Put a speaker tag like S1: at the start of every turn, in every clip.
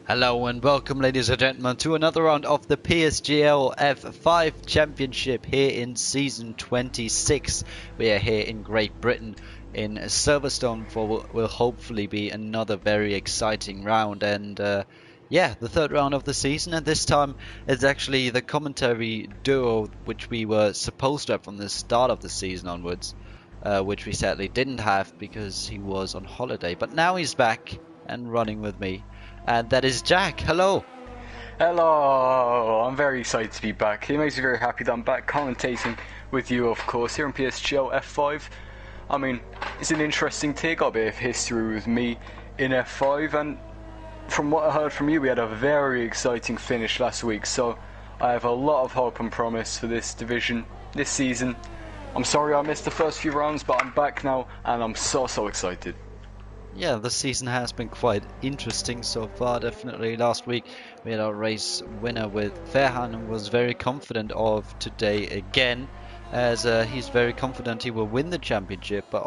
S1: Hello and welcome, ladies and gentlemen, to another round of the PSGL F5 Championship here in Season 26. We are here in Great Britain in Silverstone for what will hopefully be another very exciting round. And yeah, the third round of the season, and this time it's actually the commentary duo which we were supposed to have from the start of the season onwards, which we sadly didn't have because he was on holiday. But now he's back and running with me. And that is Jack. Hello.
S2: Hello, I'm very excited to be back. It makes me very happy that I'm back commentating with you, of course, here on PSGL F5. I mean, it's an interesting take, got a bit of history with me in F5, and from what I heard from you, we had a very exciting finish last week, so I have a lot of hope and promise for this division, this season. I'm sorry I missed the first few rounds, but I'm back now, and I'm so excited.
S1: Yeah, the season has been quite interesting so far, definitely. Last week we had our race winner with Ferhan and was very confident of today again, as he's very confident he will win the championship, but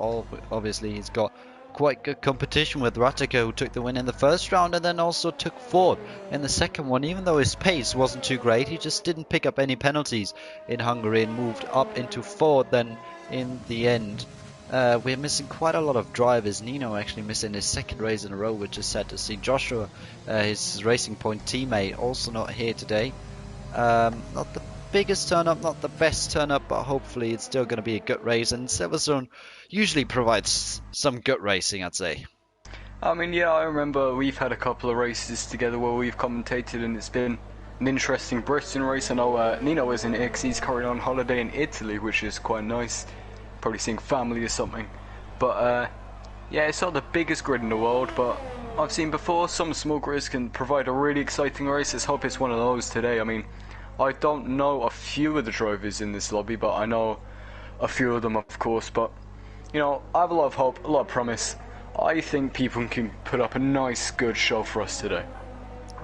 S1: obviously he's got quite good competition with Rattica, who took the win in the first round and then also took fourth in the second one. Even though his pace wasn't too great, he just didn't pick up any penalties in Hungary and moved up into fourth then in the end. We're missing quite a lot of drivers. Nino actually missing his second race in a row, which is sad to see. Joshua, his Racing Point teammate, also not here today. Not the biggest turn up, not the best turn up, but hopefully it's still going to be a good race. And Silverstone usually provides some good racing, I'd say.
S2: I mean, yeah, I remember we've had a couple of races together where we've commentated, and it's been an interesting Bristol race. I know Nino is in it because he's currently on holiday in Italy, which is quite nice. Probably seeing family or something. But yeah, it's not the biggest grid in the world, but I've seen before some small grids can provide a really exciting race. Let's hope it's one of those today. I mean, I don't know a few of the drivers in this lobby, but I know a few of them, of course. But you know, I have a lot of hope, a lot of promise. I think people can put up a nice, good show for us today.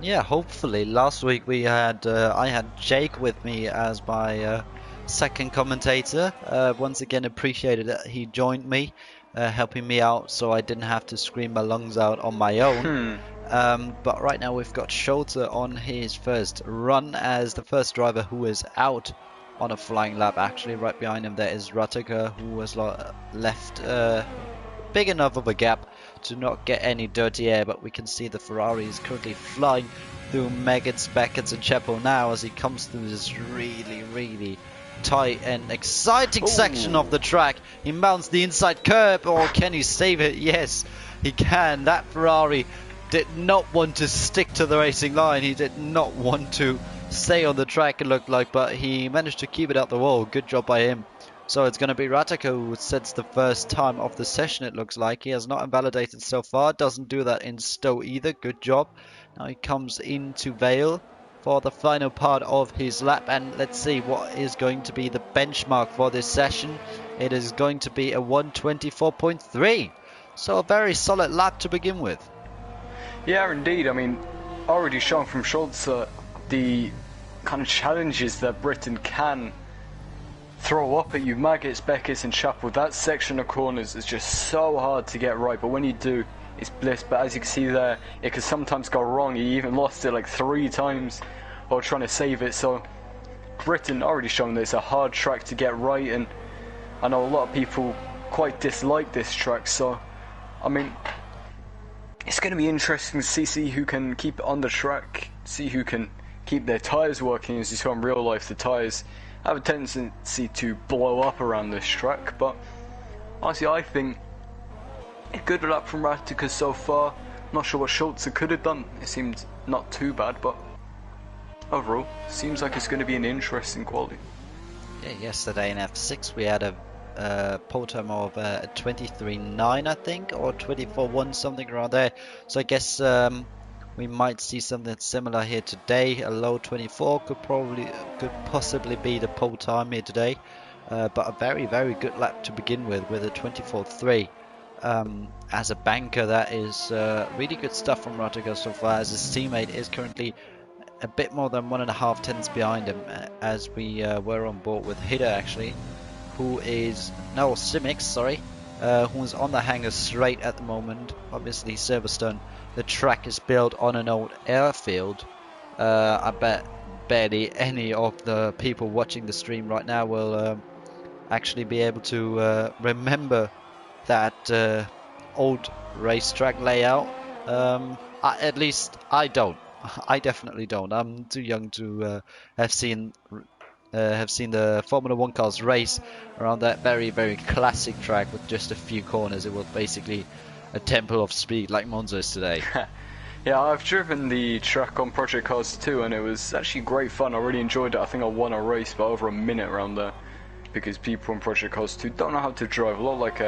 S1: Yeah, hopefully. Last week we had I had Jake with me as my second commentator. Once again, appreciated that he joined me, helping me out so I didn't have to scream my lungs out on my own. But right now we've got Schulze on his first run as the first driver who is out on a flying lap. Actually, right behind him there is Rattica, who was left big enough of a gap to not get any dirty air, but we can see the Ferrari is currently flying through Meggetts, Beckett's and Chepo now as he comes through this really tight and exciting section of the track. He mounts the inside curb, or can he save it? Yes, he can. That Ferrari did not want to stick to the racing line. He did not want to stay on the track, it looked like, but he managed to keep it out the wall. Good job by him. So it's going to be Rattica who sets the first time of the session, it looks like. He has not invalidated so far. Doesn't do that in Stowe either. Good job. Now he comes into Vale for the final part of his lap, and let's see what is going to be the benchmark for this session. It is going to be a 124.3, so a very solid lap to begin with.
S2: Yeah, indeed. I mean, already shown from Schultz the kind of challenges that Britain can throw up at you. Meggetts, Beckett's and Chapel, that section of corners is just so hard to get right, but when you do, it's bliss. But as you can see there, it can sometimes go wrong. He even lost it like 3 times while trying to save it. So Britain already shown that it's a hard track to get right, and I know a lot of people quite dislike this track. So I mean, it's going to be interesting to see who can keep it on the track, see who can keep their tyres working. As you saw in real life, the tyres have a tendency to blow up around this track, but honestly I think a good lap from Rattica so far. Not sure what Schultz could have done. It seemed not too bad, but overall seems like it's going to be an interesting quality.
S1: Yeah, yesterday in F6 we had a pole time of 23.9 I think, or 24.1, something around there. So I guess we might see something similar here today. A low 24 could possibly be the pole time here today, but a very good lap to begin with a 24.3. As a banker, that is really good stuff from Rattica so far, as his teammate is currently a bit more than 1.5 tenths behind him, as we were on board with Hida actually, who is Simics, sorry, who is on the hanger straight at the moment. Obviously Silverstone the track is built on an old airfield. I bet barely any of the people watching the stream right now will actually be able to remember that old racetrack layout. At least I don't. I definitely don't. I'm too young to have seen have seen the Formula One cars race around that very, very classic track with just a few corners. It was basically a temple of speed, like Monza is today.
S2: Yeah, I've driven the track on Project Cars 2, and it was actually great fun. I really enjoyed it. I think I won a race by over a minute around there, because people on Project Cars 2 don't know how to drive, a lot like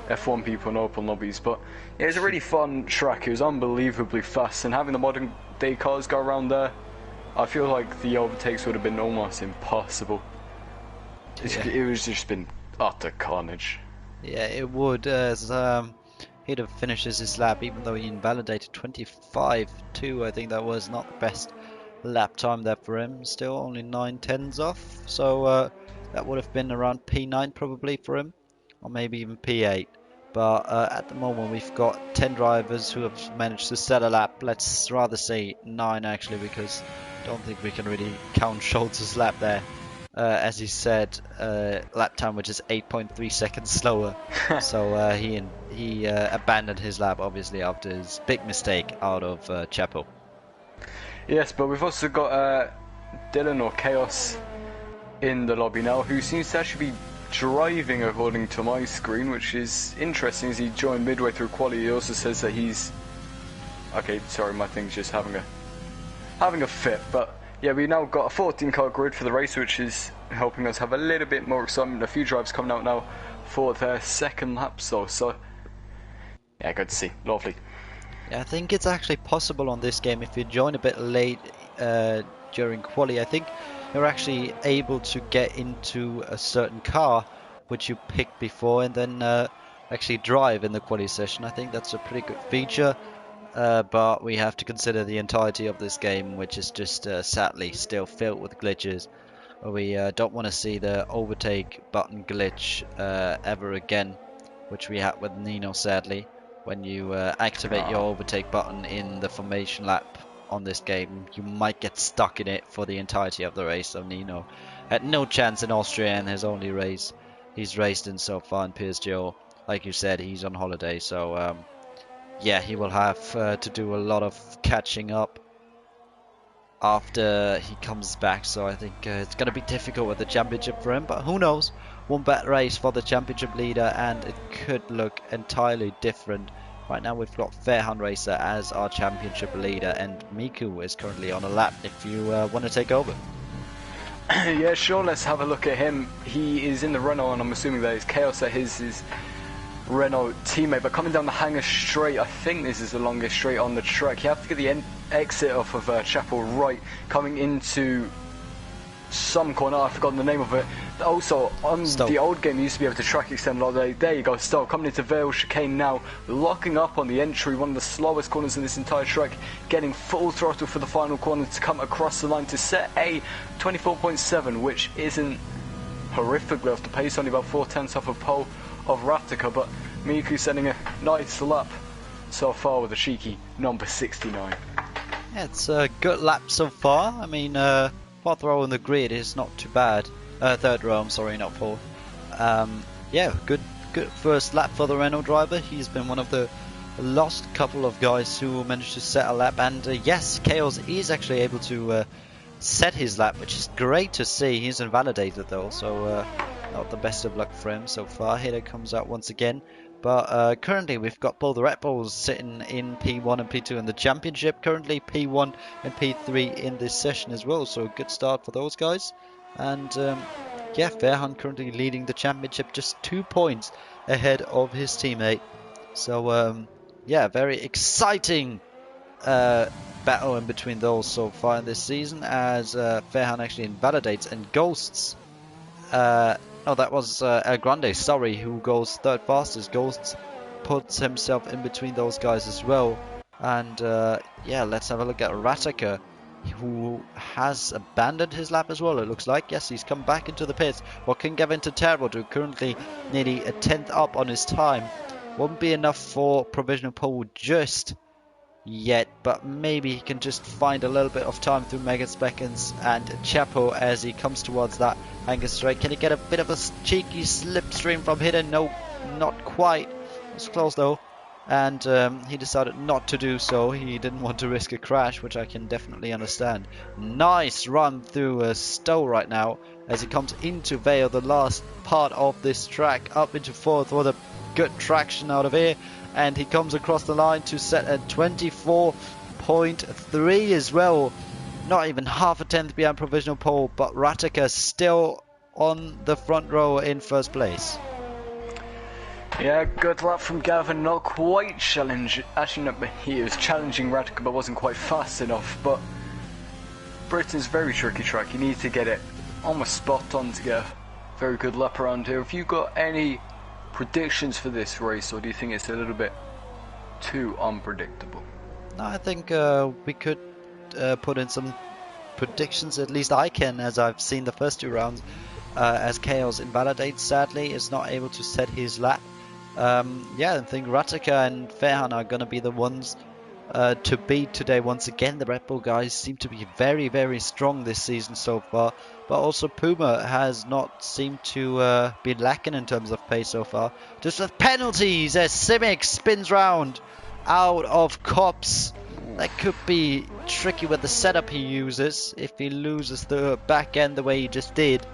S2: F1 people in open lobbies. But yeah, it was a really fun track. It was unbelievably fast, and having the modern day cars go around there, I feel like the overtakes would have been almost impossible. It was just been utter carnage.
S1: Yeah, it would, as he'd have finishes his lap, even though he invalidated 25.2. I think that was not the best lap time there for him. Still only 9/10s off, so that would have been around P9 probably for him, or maybe even P8. But at the moment we've got 10 drivers who have managed to set a lap. Let's rather say 9 actually, because I don't think we can really count Schultz's lap there. As he said, lap time which is 8.3 seconds slower. So he abandoned his lap obviously after his big mistake out of Chapel.
S2: Yes, but we've also got Dylan or Chaos in the lobby now, who seems to actually be driving according to my screen, which is interesting as he joined midway through quali. He also says that he's... Okay, sorry, my thing's just having a fit, but yeah, we've now got a 14 car grid for the race, which is helping us have a little bit more excitement. A few drivers coming out now for their second laps though, so yeah, good to see. Lovely.
S1: Yeah, I think it's actually possible on this game if you join a bit late during quali. I think you're actually able to get into a certain car which you picked before and then actually drive in the quali session. I think that's a pretty good feature. But we have to consider the entirety of this game, which is just sadly still filled with glitches. We don't want to see the overtake button glitch ever again, which we had with Nino sadly. When you activate your overtake button in the formation lap on this game, you might get stuck in it for the entirety of the race. So Nino had no chance in Austria and his only race he's raced in so far in PSGL. Like you said, he's on holiday, so yeah, he will have to do a lot of catching up after he comes back, so I think it's going to be difficult with the championship for him, but who knows. One bad race for the championship leader and it could look entirely different. Right now we've got Fairhan Racer as our championship leader, and Miku is currently on a lap if you want to take over.
S2: Yeah, sure, let's have a look at him. He is in the Renault, and I'm assuming that it's Chaos at his Renault teammate, but coming down the hangar straight, I think this is the longest straight on the track. You have to get the exit off of Chapel right, coming into some corner, I've forgotten the name of it. Also, on
S1: Stoke.
S2: the old game, you used to be able to track extend a lot. There you go, Stoke, coming into Vale Chicane now, locking up on the entry, one of the slowest corners in this entire track, getting full throttle for the final corner to come across the line to set a 24.7, which isn't horrifically off the pace, only about 4/10 off of pole of Raftica, but Miku sending a nice lap so far with a cheeky number 69.
S1: Yeah, it's a good lap so far. I mean, fourth row in the grid is not too bad. Third row, I'm sorry, not fourth. Yeah, good first lap for the Renault driver. He's been one of the last couple of guys who managed to set a lap, and yes, Chaos is actually able to set his lap, which is great to see. He's invalidated though, so not the best of luck for him so far. Here comes out once again. But currently we've got both the Red Bulls sitting in P1 and P2 in the championship. Currently P1 and P3 in this session as well. So a good start for those guys. And yeah, Fairhan currently leading the championship, just 2 points ahead of his teammate. So yeah, very exciting battle in between those so far in this season, as Fairhan actually invalidates and ghosts. No, that was El Grande, sorry, who goes third fastest. Ghosts puts himself in between those guys as well. And yeah, let's have a look at Rataka, who has abandoned his lap as well, it looks like. Yes, he's come back into the pits. What can Gavin Terrible do? Currently nearly a 10th up on his time. Won't be enough for provisional pole just yet, but maybe he can just find a little bit of time through Megan Speckens and Chapo as he comes towards that anchor straight. Can he get a bit of a cheeky slipstream from Hidden? No, not quite. It was close though. And he decided not to do so. He didn't want to risk a crash, which I can definitely understand. Nice run through Stowe right now as he comes into Vale, the last part of this track, up into fourth with a good traction out of here. And he comes across the line to set at 24.3 as well. Not even half a tenth behind provisional pole, but Rattica still on the front row in first place.
S2: Yeah, good lap from Gavin. Not quite challenge. Actually, no, he was challenging Rattica, but wasn't quite fast enough. But Britain's a very tricky track. You need to get it almost spot on to get a very good lap around here. Have you got any predictions for this race, or do you think it's a little bit too unpredictable?
S1: No, I think we could put in some predictions. At least I can, as I've seen the first two rounds. As Chaos Invalidates, sadly, is not able to set his lap. Yeah, I think Rattica and Ferhan are going to be the ones to beat today. Once again, the Red Bull guys seem to be very, very strong this season so far. But also Puma has not seemed to be lacking in terms of pace so far. Just with penalties as Simic spins round out of Cops. That could be tricky with the setup he uses if he loses the back end the way he just did.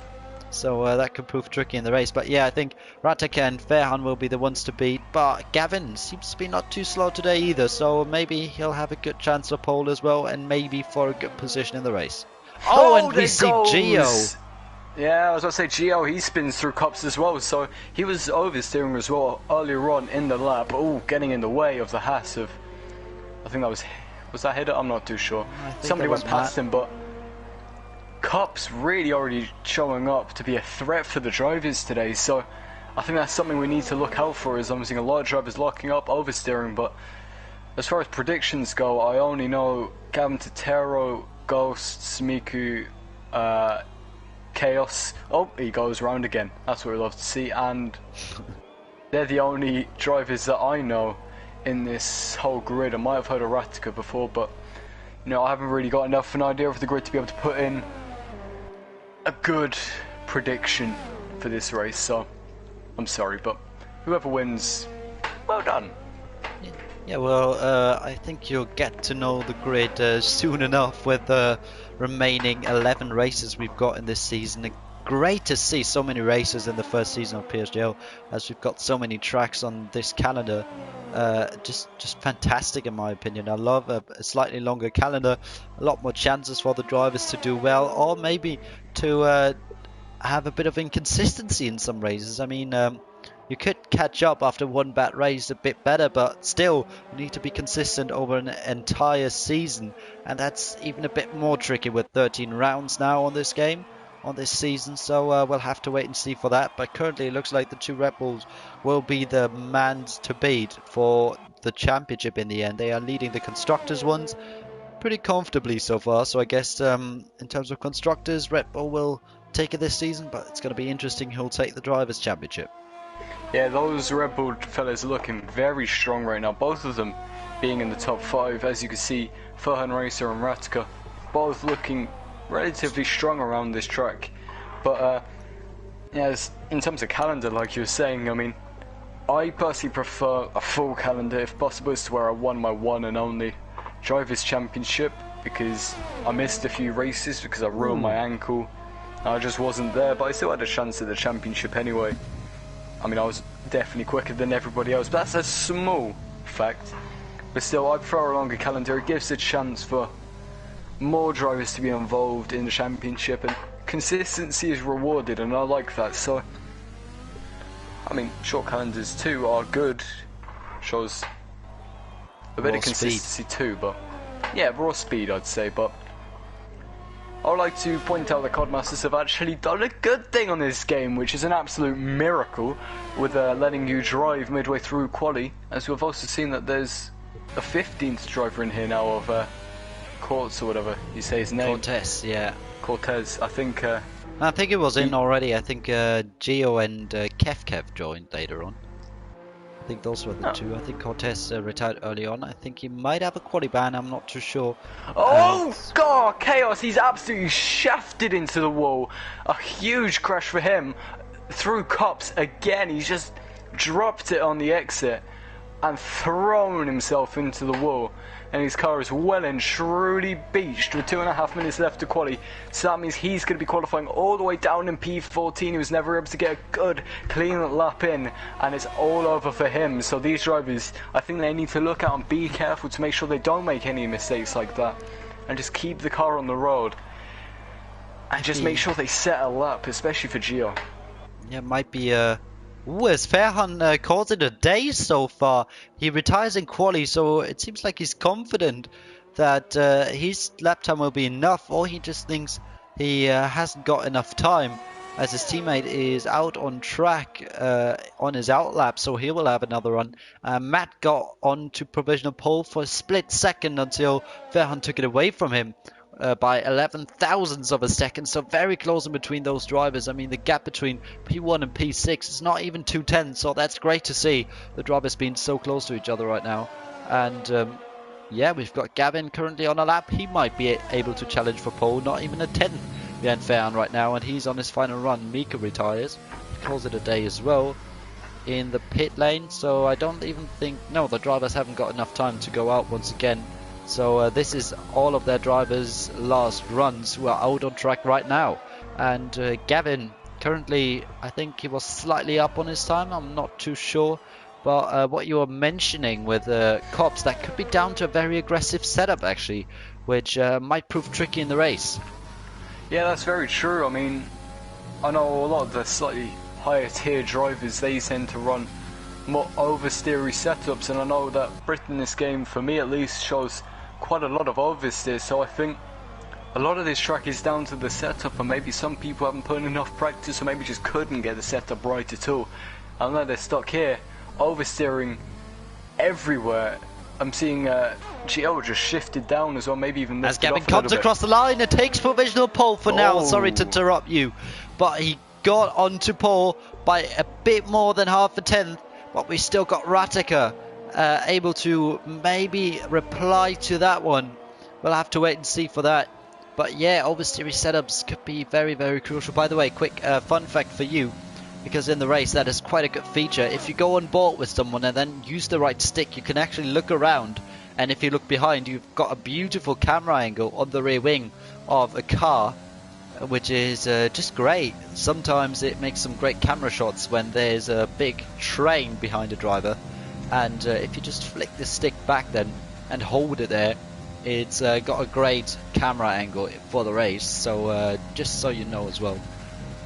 S1: So that could prove tricky in the race. But yeah, I think Rattica and Ferhan will be the ones to beat. But Gavin seems to be not too slow today either. So maybe he'll have a good chance for pole as well. And maybe for a good position in the race. Oh, and we see Gio.
S2: Yeah, I was going to say Gio, he spins through Cops as well. So he was oversteering as well earlier on in the lap. Oh, getting in the way of the Haas of... I think that was that Hidden? I'm not too sure. Somebody went past him, but... Cops really already showing up to be a threat for the drivers today, so I think that's something we need to look out for. Is I'm seeing a lot of drivers locking up, oversteering. But as far as predictions go, I only know Gavin Totero, Ghosts, Miku, Chaos. Oh, he goes round again. That's what we love to see, and they're the only drivers that I know in this whole grid. I might have heard of Rattica before, but you know, I haven't really got enough of an idea of the grid to be able to put in a good prediction for this race, so I'm sorry, but whoever wins, well done.
S1: Yeah, well, I think you'll get to know the grid soon enough with the remaining 11 races we've got in this season. Great to see so many races in the first season of PSGL, as we've got so many tracks on this calendar. Just fantastic in my opinion. I love a slightly longer calendar, a lot more chances for the drivers to do well, or maybe to have a bit of inconsistency in some races. I mean, you could catch up after one bad race a bit better, but still you need to be consistent over an entire season, and that's even a bit more tricky with 13 rounds now on this game, on this season. So we'll have to wait and see for that. But currently it looks like the two Red Bulls will be the mans to beat for the championship in the end. They are leading the constructors ones pretty comfortably so far, so I guess in terms of constructors, Red Bull will take it this season, but it's going to be interesting who'll take the drivers championship.
S2: Yeah, those Red Bull fellas are looking very strong right now, both of them being in the top 5. As you can see, Ferhan Racer and Rattica both looking relatively strong around this track. But yeah, in terms of calendar, like you were saying, I mean, I personally prefer a full calendar if possible, as to where I won my one and only Drivers' Championship, because I missed a few races because I ruined my ankle. I just wasn't there, but I still had a chance at the championship anyway. I mean, I was definitely quicker than everybody else, but that's a small fact. But still, I prefer a longer calendar. It gives a chance for more drivers to be involved in the championship, and consistency is rewarded, and I like that. So, I mean, short calendars too are good. Shows a bit of consistency too, but yeah, raw speed I'd say. But I would like to point out that Codmasters have actually done a good thing on this game, which is an absolute miracle, with letting you drive midway through quali, as we've also seen that there's a 15th driver in here now of Cortez or whatever you say his name.
S1: Cortez, yeah.
S2: Cortez, I think
S1: it was in already. I think Gio and Kev joined later on. I think those were the
S2: Oh.
S1: two. I think Cortez retired early on. I think he might have a quali ban. I'm not too sure.
S2: Oh, God, Chaos, he's absolutely shafted into the wall. A huge crash for him. Through cops again, he's just dropped it on the exit and thrown himself into the wall. And his car is well and truly beached with 2.5 minutes left to quali. So that means he's going to be qualifying all the way down in P14. He was never able to get a good, clean lap in. And it's all over for him. So these drivers, I think they need to look out and be careful to make sure they don't make any mistakes like that. And just keep the car on the road. And just make sure they set a lap, especially for Gio.
S1: Yeah, might be Ooh, as Fairhun calls it a day so far. He retires in quali, so it seems like he's confident that his lap time will be enough, or he just thinks he hasn't got enough time, as his teammate is out on track on his outlap, so he will have another run. Matt got onto provisional pole for a split second until Fairhun took it away from him. By 11 thousandths of a second, so very close in between those drivers. I mean, the gap between P1 and P6 is not even 2 tenths, so that's great to see. The drivers being so close to each other right now. And yeah, we've got Gavin currently on a lap. He might be able to challenge for pole, not even a 10th behind Fairhun right now, and he's on his final run. Mika retires, he calls it a day as well in the pit lane, so I don't even think, no, the drivers haven't got enough time to go out once again. So this is all of their drivers' last runs who are out on track right now. And Gavin, currently, I think he was slightly up on his time. I'm not too sure. But what you were mentioning with Cops, that could be down to a very aggressive setup, actually, which might prove tricky in the race.
S2: Yeah, that's very true. I mean, I know a lot of the slightly higher tier drivers, they tend to run more oversteery setups, and I know that Britain this game, for me at least, shows quite a lot of oversteer, so I think a lot of this track is down to the setup, and maybe some people haven't put in enough practice, or maybe just couldn't get the setup right at all. I know they're stuck here, oversteering everywhere. I'm seeing GL just shifted down as well, maybe even
S1: as Gavin comes across the line and takes provisional pole for now. Sorry to interrupt you, but he got onto pole by a bit more than half a tenth, but we still got Ratica able to maybe reply to that one. We'll have to wait and see for that. But yeah, oversteering setups could be very, very crucial. By the way, quick fun fact for you, because in the race that is quite a good feature. If you go on board with someone and then use the right stick, you can actually look around, and if you look behind, you've got a beautiful camera angle on the rear wing of a car, which is just great. Sometimes it makes some great camera shots when there's a big train behind a driver, and if you just flick the stick back then and hold it there, it's got a great camera angle for the race. So just so you know as well,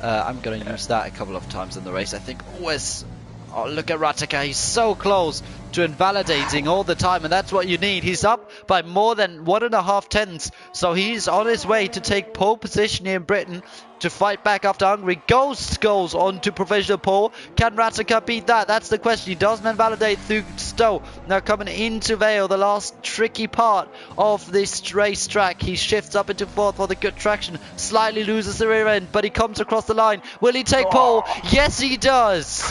S1: I'm going to use that a couple of times in the race, I think. Always. Oh, look at Ratica, he's so close to invalidating all the time, and that's what you need. He's up by more than 1.5 tenths, so he's on his way to take pole position here in Britain to fight back after Hungary. Ghost goes on to provisional pole. Can Ratica beat that? That's the question. He doesn't invalidate through Stowe. Now coming into Vale, the last tricky part of this racetrack. He shifts up into fourth for the good traction. Slightly loses the rear end, but he comes across the line. Will he take pole? Yes, he does.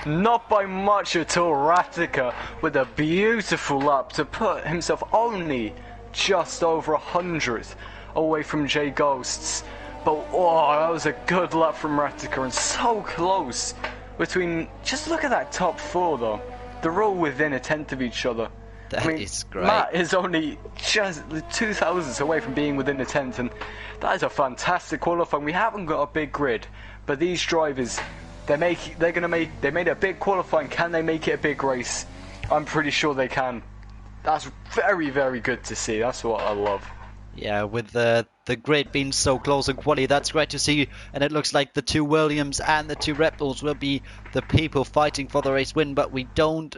S2: Not by much at all. Ratica with a beautiful lap to put himself only just over 100th away from J Ghosts. But oh, that was a good lap from Ratica, and so close between. Just look at that top four though. They're all within a tenth of each other.
S1: That is great.
S2: Matt is only just 2 thousandths away from being within the 10th, and that is a fantastic qualifying. We haven't got a big grid, but these drivers, they made a big qualifying. Can they make it a big race? I'm pretty sure they can. That's very, very good to see. That's what I love.
S1: Yeah, with the grid being so close in quali, that's great to see. And it looks like the two Williams and the two Red Bulls will be the people fighting for the race win. But we cannot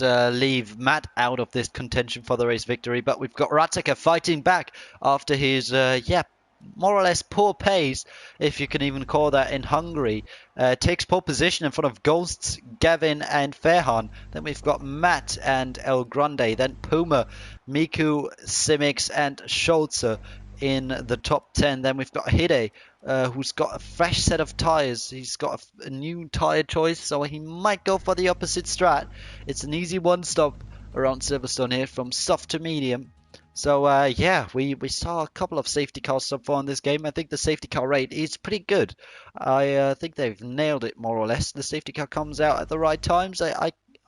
S1: leave Matt out of this contention for the race victory. But we've got Ratica fighting back after his more or less poor pace, if you can even call that, in Hungary. Takes pole position in front of Ghosts, Gavin and Fairhun. Then we've got Matt and El Grande. Then Puma, Miku, Simics and Schulze in the top 10. Then we've got Hide who's got a fresh set of tyres. He's got a new tyre choice, so he might go for the opposite strat. It's an easy one stop around Silverstone here from soft to medium. So yeah, we saw a couple of safety cars so far in this game. I think the safety car rate is pretty good. I think they've nailed it more or less. The safety car comes out at the right times.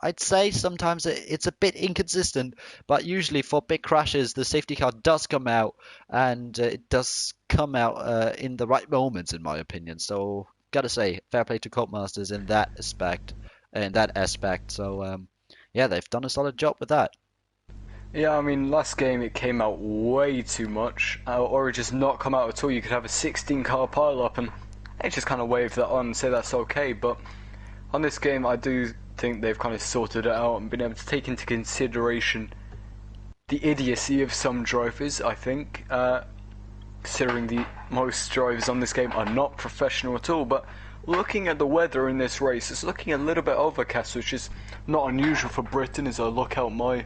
S1: I'd say sometimes it's a bit inconsistent, but usually for big crashes, the safety car does come out, and it does come out in the right moments, in my opinion. So gotta say, fair play to Codemasters in that aspect. So yeah, they've done a solid job with that.
S2: Yeah, I mean, last game it came out way too much, or it just not come out at all. You could have a 16 car pile up and they just kind of wave that on and say that's okay. But on this game, I do think they've kind of sorted it out and been able to take into consideration the idiocy of some drivers, I think, considering the most drivers on this game are not professional at all. But looking at the weather in this race, it's looking a little bit overcast, which is not unusual for Britain. As I look out my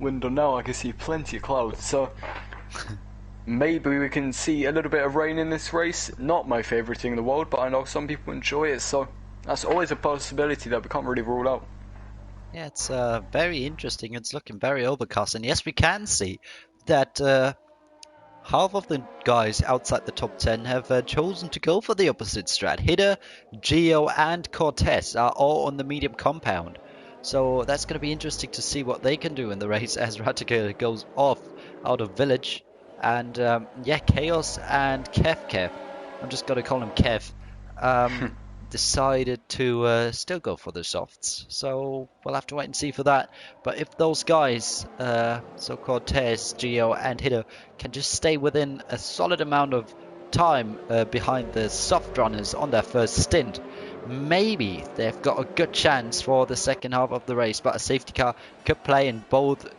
S2: window now, I can see plenty of clouds, so maybe we can see a little bit of rain in this race. Not my favourite thing in the world, but I know some people enjoy it, so that's always a possibility that we can't really rule out.
S1: Yeah, it's very interesting. It's looking very overcast, and yes, we can see that half of the guys outside the top 10 have chosen to go for the opposite strat. Hitter, Gio, and Cortez are all on the medium compound. So that's going to be interesting to see what they can do in the race as Ratica goes off out of village. And yeah, Chaos and Kev, I'm just going to call him Kev, decided to still go for the softs. So we'll have to wait and see for that. But if those guys, so Cortez, Gio, and Hitter, can just stay within a solid amount of time behind the soft runners on their first stint, maybe they've got a good chance for the second half of the race. But a safety car could play in both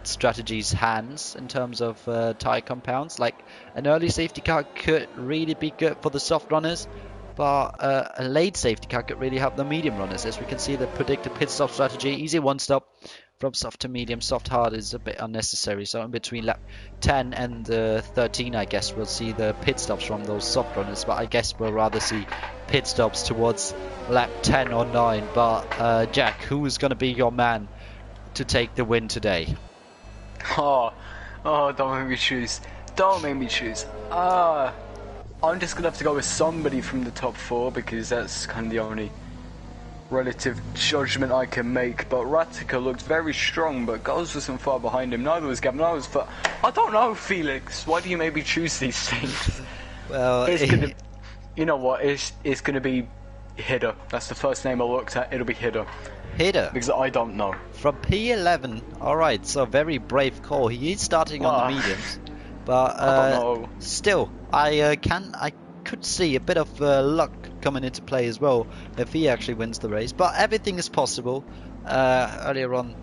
S1: strategies' hands in terms of tyre compounds. Like an early safety car could really be good for the soft runners, but a late safety car could really help the medium runners. As we can see, the predicted pit stop strategy, easy one stop from soft to medium. Soft hard is a bit unnecessary, so in between lap 10 and 13, I guess we'll see the pit stops from those soft runners, but I guess we'll rather see pit stops towards lap 10 or 9. But Jack, who is going to be your man to take the win today?
S2: Oh, don't make me choose. Don't make me choose. I'm just gonna have to go with somebody from the top 4 because that's kind of the only relative judgment I can make. But Ratica looked very strong, but Goals wasn't far behind him. Neither was Gavin. I don't know, Felix. Why do you maybe choose these things?
S1: Well,
S2: it's gonna, you know what? It's gonna be Hitter. That's the first name I looked at. It'll be Hitter.
S1: Hitter.
S2: Because I don't know.
S1: From P11. Alright, so very brave call. He is starting on the mediums. But still, I could see a bit of luck coming into play as well if he actually wins the race. But everything is possible. Earlier on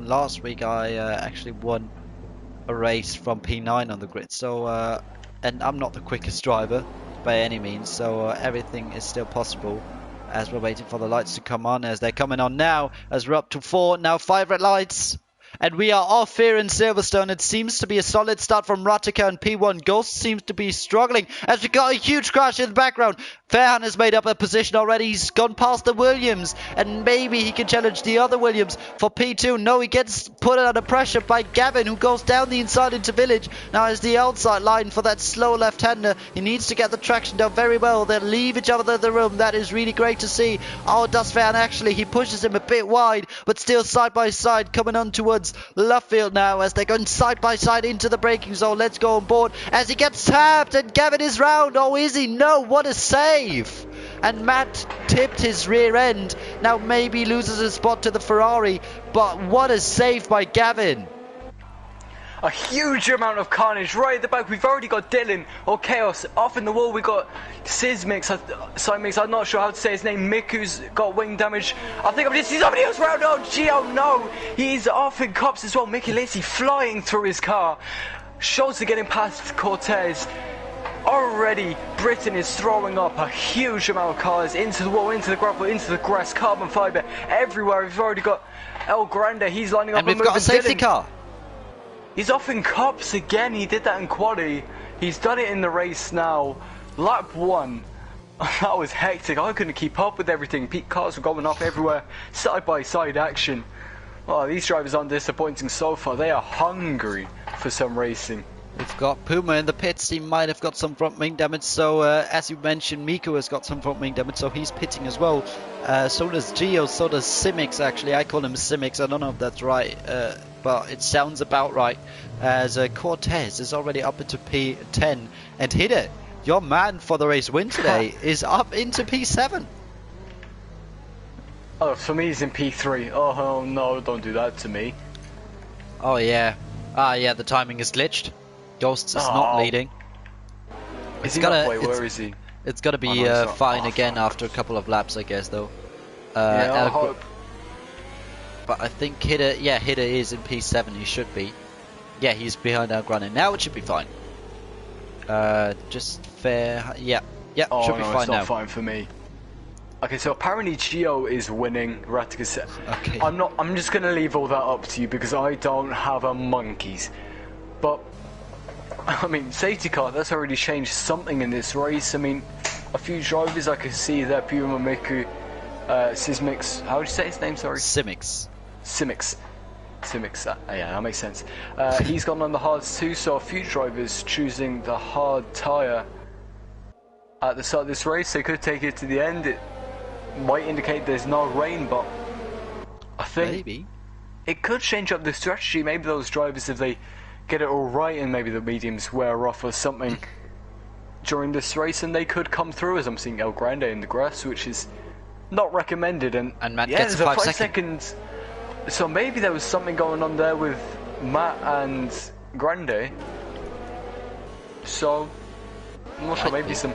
S1: last week, I actually won a race from P9 on the grid. So, and I'm not the quickest driver by any means. So everything is still possible. As we're waiting for the lights to come on, as they're coming on now, as we're up to 4, now 5 red lights. And we are off here in Silverstone. It seems to be a solid start from Ratica and P1. Ghost seems to be struggling as we got a huge crash in the background. Fairhan has made up a position already. He's gone past the Williams, and maybe he can challenge the other Williams for P2. No, he gets put under pressure by Gavin, who goes down the inside into Village. Now is the outside line for that slow left-hander. He needs to get the traction down very well. They'll leave each other in the room. That is really great to see. Oh, does Fairhan actually? He pushes him a bit wide, but still side by side coming on towards Lovefield now as they're going side by side into the braking zone. Let's go on board as he gets tapped, and Gavin is round. Oh, is he? No, what a save. And Matt tipped his rear end. Now maybe loses a spot to the Ferrari, but what a save by Gavin.
S2: A huge amount of carnage right at the back. We've already got Dylan or Chaos off in the wall. We got Symix, I'm not sure how to say his name. Miku's got wing damage. I think I'm just see somebody else round. Oh, Gio, no, he's off in cops as well. Mickey Lacey flying through his car. Schultz are getting past Cortez. Already, Britain is throwing up a huge amount of cars into the wall, into the gravel, into the grass, carbon fibre, everywhere. We've already got El Grande, he's lining up.
S1: And we've got a safety car.
S2: He's off in cops again, he did that in quali. He's done it in the race now. Lap 1. That was hectic. I couldn't keep up with everything. Cars were going off everywhere. Side-by-side action. Oh, these drivers aren't disappointing so far. They are hungry for some racing.
S1: We've got Puma in the pits. He might have got some front wing damage. So, as you mentioned, Miko has got some front wing damage. So he's pitting as well. So does Gio. So does Simix, actually. I call him Simix. I don't know if that's right. But it sounds about right. As Cortez is already up into P10. And Hida, your man for the race win today, is up into P7.
S2: Oh, for me he's in P3. Oh no, don't do that to me.
S1: Oh yeah. Yeah, the timing is glitched. Ghosts is not leading.
S2: Is he not? Wait, where is he?
S1: It's got to be fine again after a couple of laps, I guess, though.
S2: Yeah, I hope.
S1: But I think Hida is in P7. He should be. Yeah, he's behind Algrane. Now it should be fine. Just fair. Yeah,
S2: oh,
S1: should be
S2: no,
S1: fine
S2: it's
S1: now.
S2: not fine for me. Okay, so apparently Gio is winning. Ratika said.
S1: Okay.
S2: I'm just gonna leave all that up to you because I don't have a monkeys. But I mean, safety car, that's already changed something in this race. I mean, a few drivers I could see there, Puma, Miku, Sismix, how would you say his name, sorry?
S1: Simix.
S2: Yeah, that makes sense. He's gone on the hards too, so a few drivers choosing the hard tyre at the start of this race. They could take it to the end. It might indicate there's no rain, but I think
S1: maybe
S2: it could change up the strategy. Maybe those drivers, if they get it all right and maybe the mediums wear off or something during this race, and they could come through, as I'm seeing El Grande in the grass, which is not recommended. And
S1: Matt
S2: yeah,
S1: gets
S2: there's a
S1: 5
S2: seconds. So maybe there was something going on there with Matt and Grande. So I'm not sure, maybe some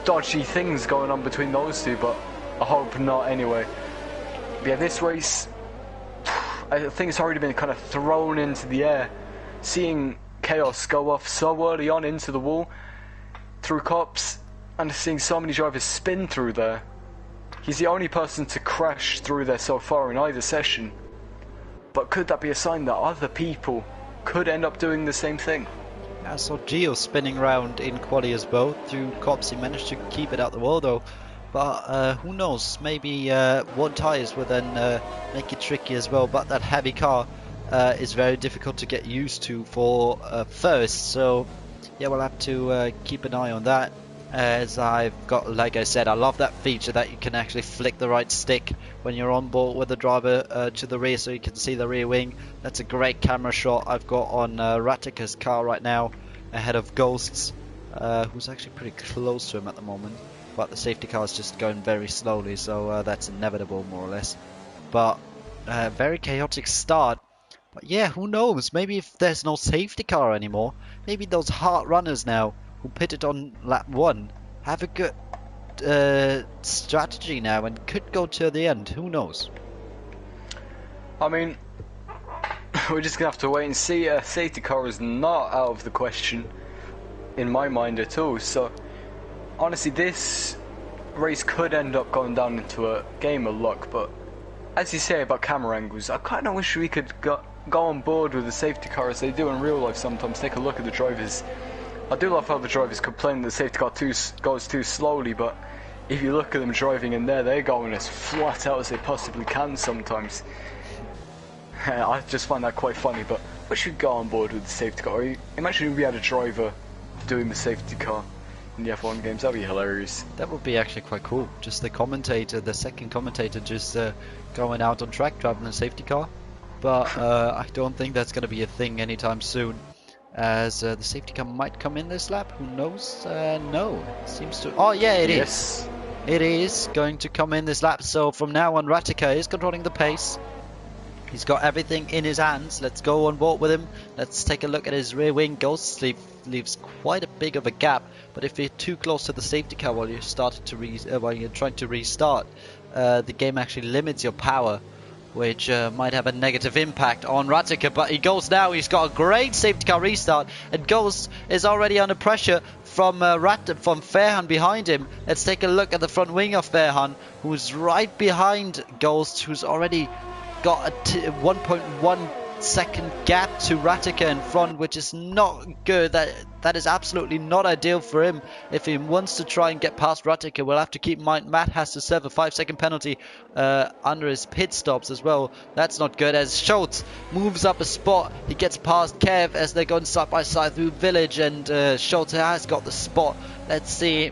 S2: dodgy things going on between those two, but I hope not anyway. But yeah, this race, I think it's already been kind of thrown into the air. Seeing Chaos go off so early on into the wall, through cops, and seeing so many drivers spin through there. He's the only person to crash through there so far in either session. But could that be a sign that other people could end up doing the same thing?
S1: I saw Gio spinning around in quali as well. Through cops, he managed to keep it out the wall though. But who knows, maybe one tyres will then make it tricky as well. But that heavy car is very difficult to get used to for first. So yeah, we'll have to keep an eye on that. As I've got, like I said, I love that feature that you can actually flick the right stick when you're on board with the driver to the rear, so you can see the rear wing. That's a great camera shot I've got on Ratika's car right now, ahead of Ghost's, who's actually pretty close to him at the moment. But the safety car is just going very slowly, so that's inevitable, more or less. But very chaotic start. But yeah, who knows? Maybe if there's no safety car anymore, maybe those hard runners now who pitted on lap 1 have a good strategy now and could go to the end. Who knows?
S2: I mean, we're just gonna have to wait and see. A safety car is not out of the question in my mind at all. So honestly, this race could end up going down into a game of luck. But as you say about camera angles, I kind of wish we could go on board with the safety car as they do in real life sometimes. Take a look at the drivers. I do love how the drivers complain that the safety car goes too slowly, but if you look at them driving in there, they're going as flat out as they possibly can sometimes. I just find that quite funny, but we should go on board with the safety car. Imagine if we had a driver doing the safety car in the F1 games. That'd be hilarious.
S1: That would be actually quite cool. Just the commentator, the second commentator, just going out on track driving a safety car. But I don't think that's going to be a thing anytime soon, as the safety car might come in this lap. Who knows? No, it seems to. Oh yeah, it is. It is going to come in this lap. So from now on, Ratika is controlling the pace. He's got everything in his hands. Let's go on board with him. Let's take a look at his rear wing. Ghost leaves quite a big of a gap. But if you're too close to the safety car while you're while you're trying to restart, the game actually limits your power, which might have a negative impact on Ratika. But he goes now. He's got a great safety car restart, and Ghost is already under pressure from Fairhan behind him. Let's take a look at the front wing of Fairhan, who's right behind Ghost, who's already got a 1.1 second gap to Ratica in front, which is not good. That is absolutely not ideal for him. If he wants to try and get past Ratica, we'll have to keep in mind Matt has to serve a 5-second penalty under his pit stops as well. That's not good, as Schultz moves up a spot. He gets past Kev as they're going side by side through Village, and Schultz has got the spot. Let's see.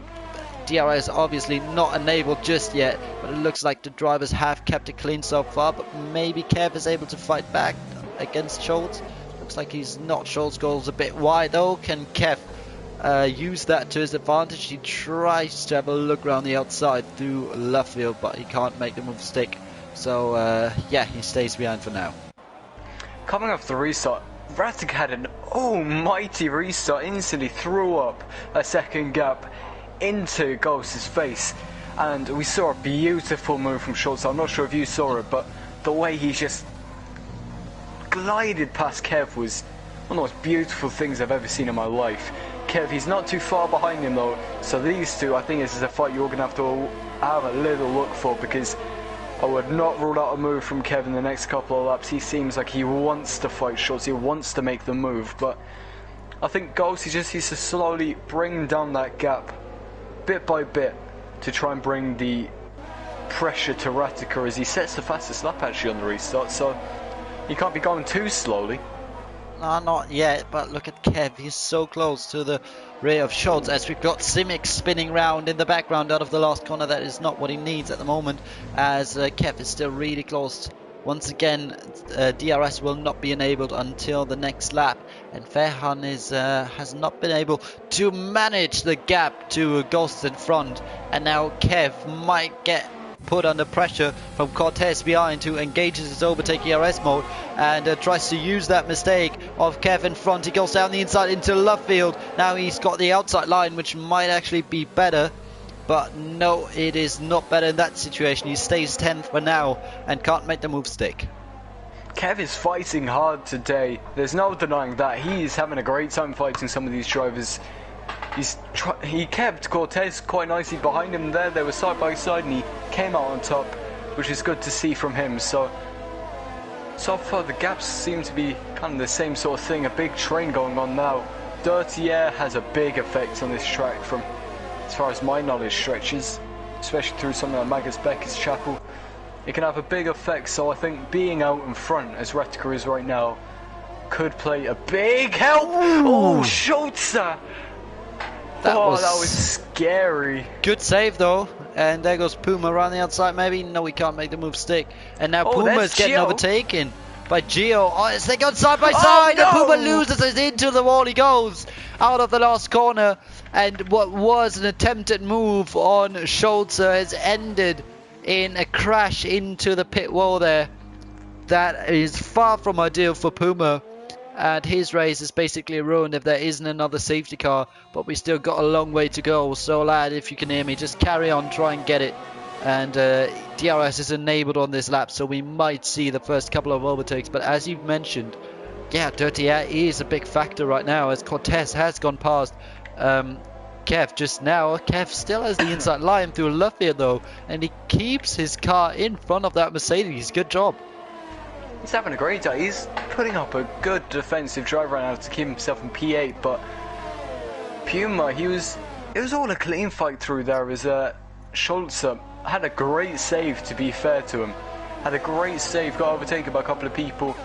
S1: DRS obviously not enabled just yet, but it looks like the drivers have kept it clean so far, but maybe Kev is able to fight back against Schultz. Looks like he's not. Schultz goes a bit wide though. Can Kev use that to his advantage? He tries to have a look around the outside through left field, but he can't make the move stick. So yeah, he stays behind for now.
S2: Coming off the restart, Ratic had an almighty restart, instantly threw up a second gap into Ghost's face, and we saw a beautiful move from Schultz. I'm not sure if you saw it, but the way he just glided past Kev was one of the most beautiful things I've ever seen in my life. Kev, he's not too far behind him though, so these two, I think this is a fight you're going to have a little look for, because I would not rule out a move from Kev in the next couple of laps. He seems like he wants to fight Schultz, he wants to make the move, but I think Ghost, he just needs to slowly bring down that gap bit by bit to try and bring the pressure to Ratica as he sets the fastest lap actually on the restart, so he can't be going too slowly.
S1: No, not yet, but look at Kev, he's so close to the rear of Schultz, as we've got Simic spinning round in the background out of the last corner. That is not what he needs at the moment, as Kev is still really close. Once again, DRS will not be enabled until the next lap, and Ferhan has not been able to manage the gap to Ghost in front, and now Kev might get put under pressure from Cortez behind, who engages his overtake ERS mode and tries to use that mistake of Kev in front. He goes down the inside into left field. Now he's got the outside line, which might actually be better. But no, it is not better in that situation. He stays 10th for now and can't make the move stick.
S2: Kev is fighting hard today. There's no denying that. He is having a great time fighting some of these drivers. He kept Cortez quite nicely behind him there. They were side by side and he came out on top, which is good to see from him. So far the gaps seem to be kind of the same sort of thing. A big train going on now. Dirty air has a big effect on this track from as far as my knowledge stretches, especially through something like Magus Becker's Chapel. It can have a big effect, so I think being out in front, as Ratica is right now, could play a big help. Oh, Schultz! That was scary.
S1: Good save though, and there goes Puma around the outside. Maybe no, we can't make the move stick, and now Puma's getting overtaken by Gio. Oh, as they go side by side, and Puma loses it into the wall. He goes out of the last corner, and what was an attempted move on Schultz has ended in a crash into the pit wall there. That is far from ideal for Puma, and his race is basically ruined if there isn't another safety car, but we still got a long way to go. So lad, if you can hear me, just carry on, try and get it. And DRS is enabled on this lap, so we might see the first couple of overtakes. But as you've mentioned, yeah, dirty air is a big factor right now, as Cortez has gone past Kev just now. Kev still has the inside line through left field though, and he keeps his car in front of that Mercedes. Good job.
S2: He's having a great day. He's putting up a good defensive drive right now to keep himself in P8, but Puma, it was all a clean fight through there as Schultz had a great save, to be fair to him. Had a great save, got overtaken by a couple of people,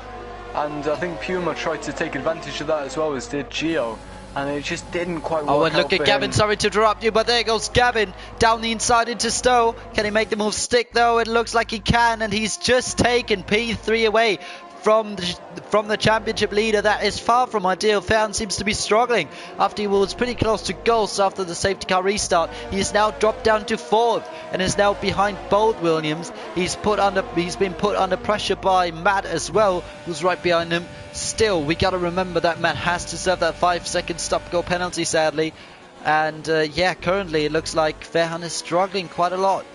S2: and I think Puma tried to take advantage of that as well, as did Gio, and it just didn't quite work out.
S1: Oh, and look at Gavin, sorry to interrupt you, but there goes Gavin down the inside into Stowe. Can he make the move stick though? It looks like he can, and he's just taken P3 away from the championship leader. That is far from ideal. Ferhan seems to be struggling after he was pretty close to Ghost after the safety car restart. He is now dropped down to 4th and is now behind both Williams. He's been put under pressure by Matt as well, who's right behind him. Still, we got to remember that Matt has to serve that 5-second stop-go penalty, sadly. And yeah, currently it looks like Ferhan is struggling quite a lot.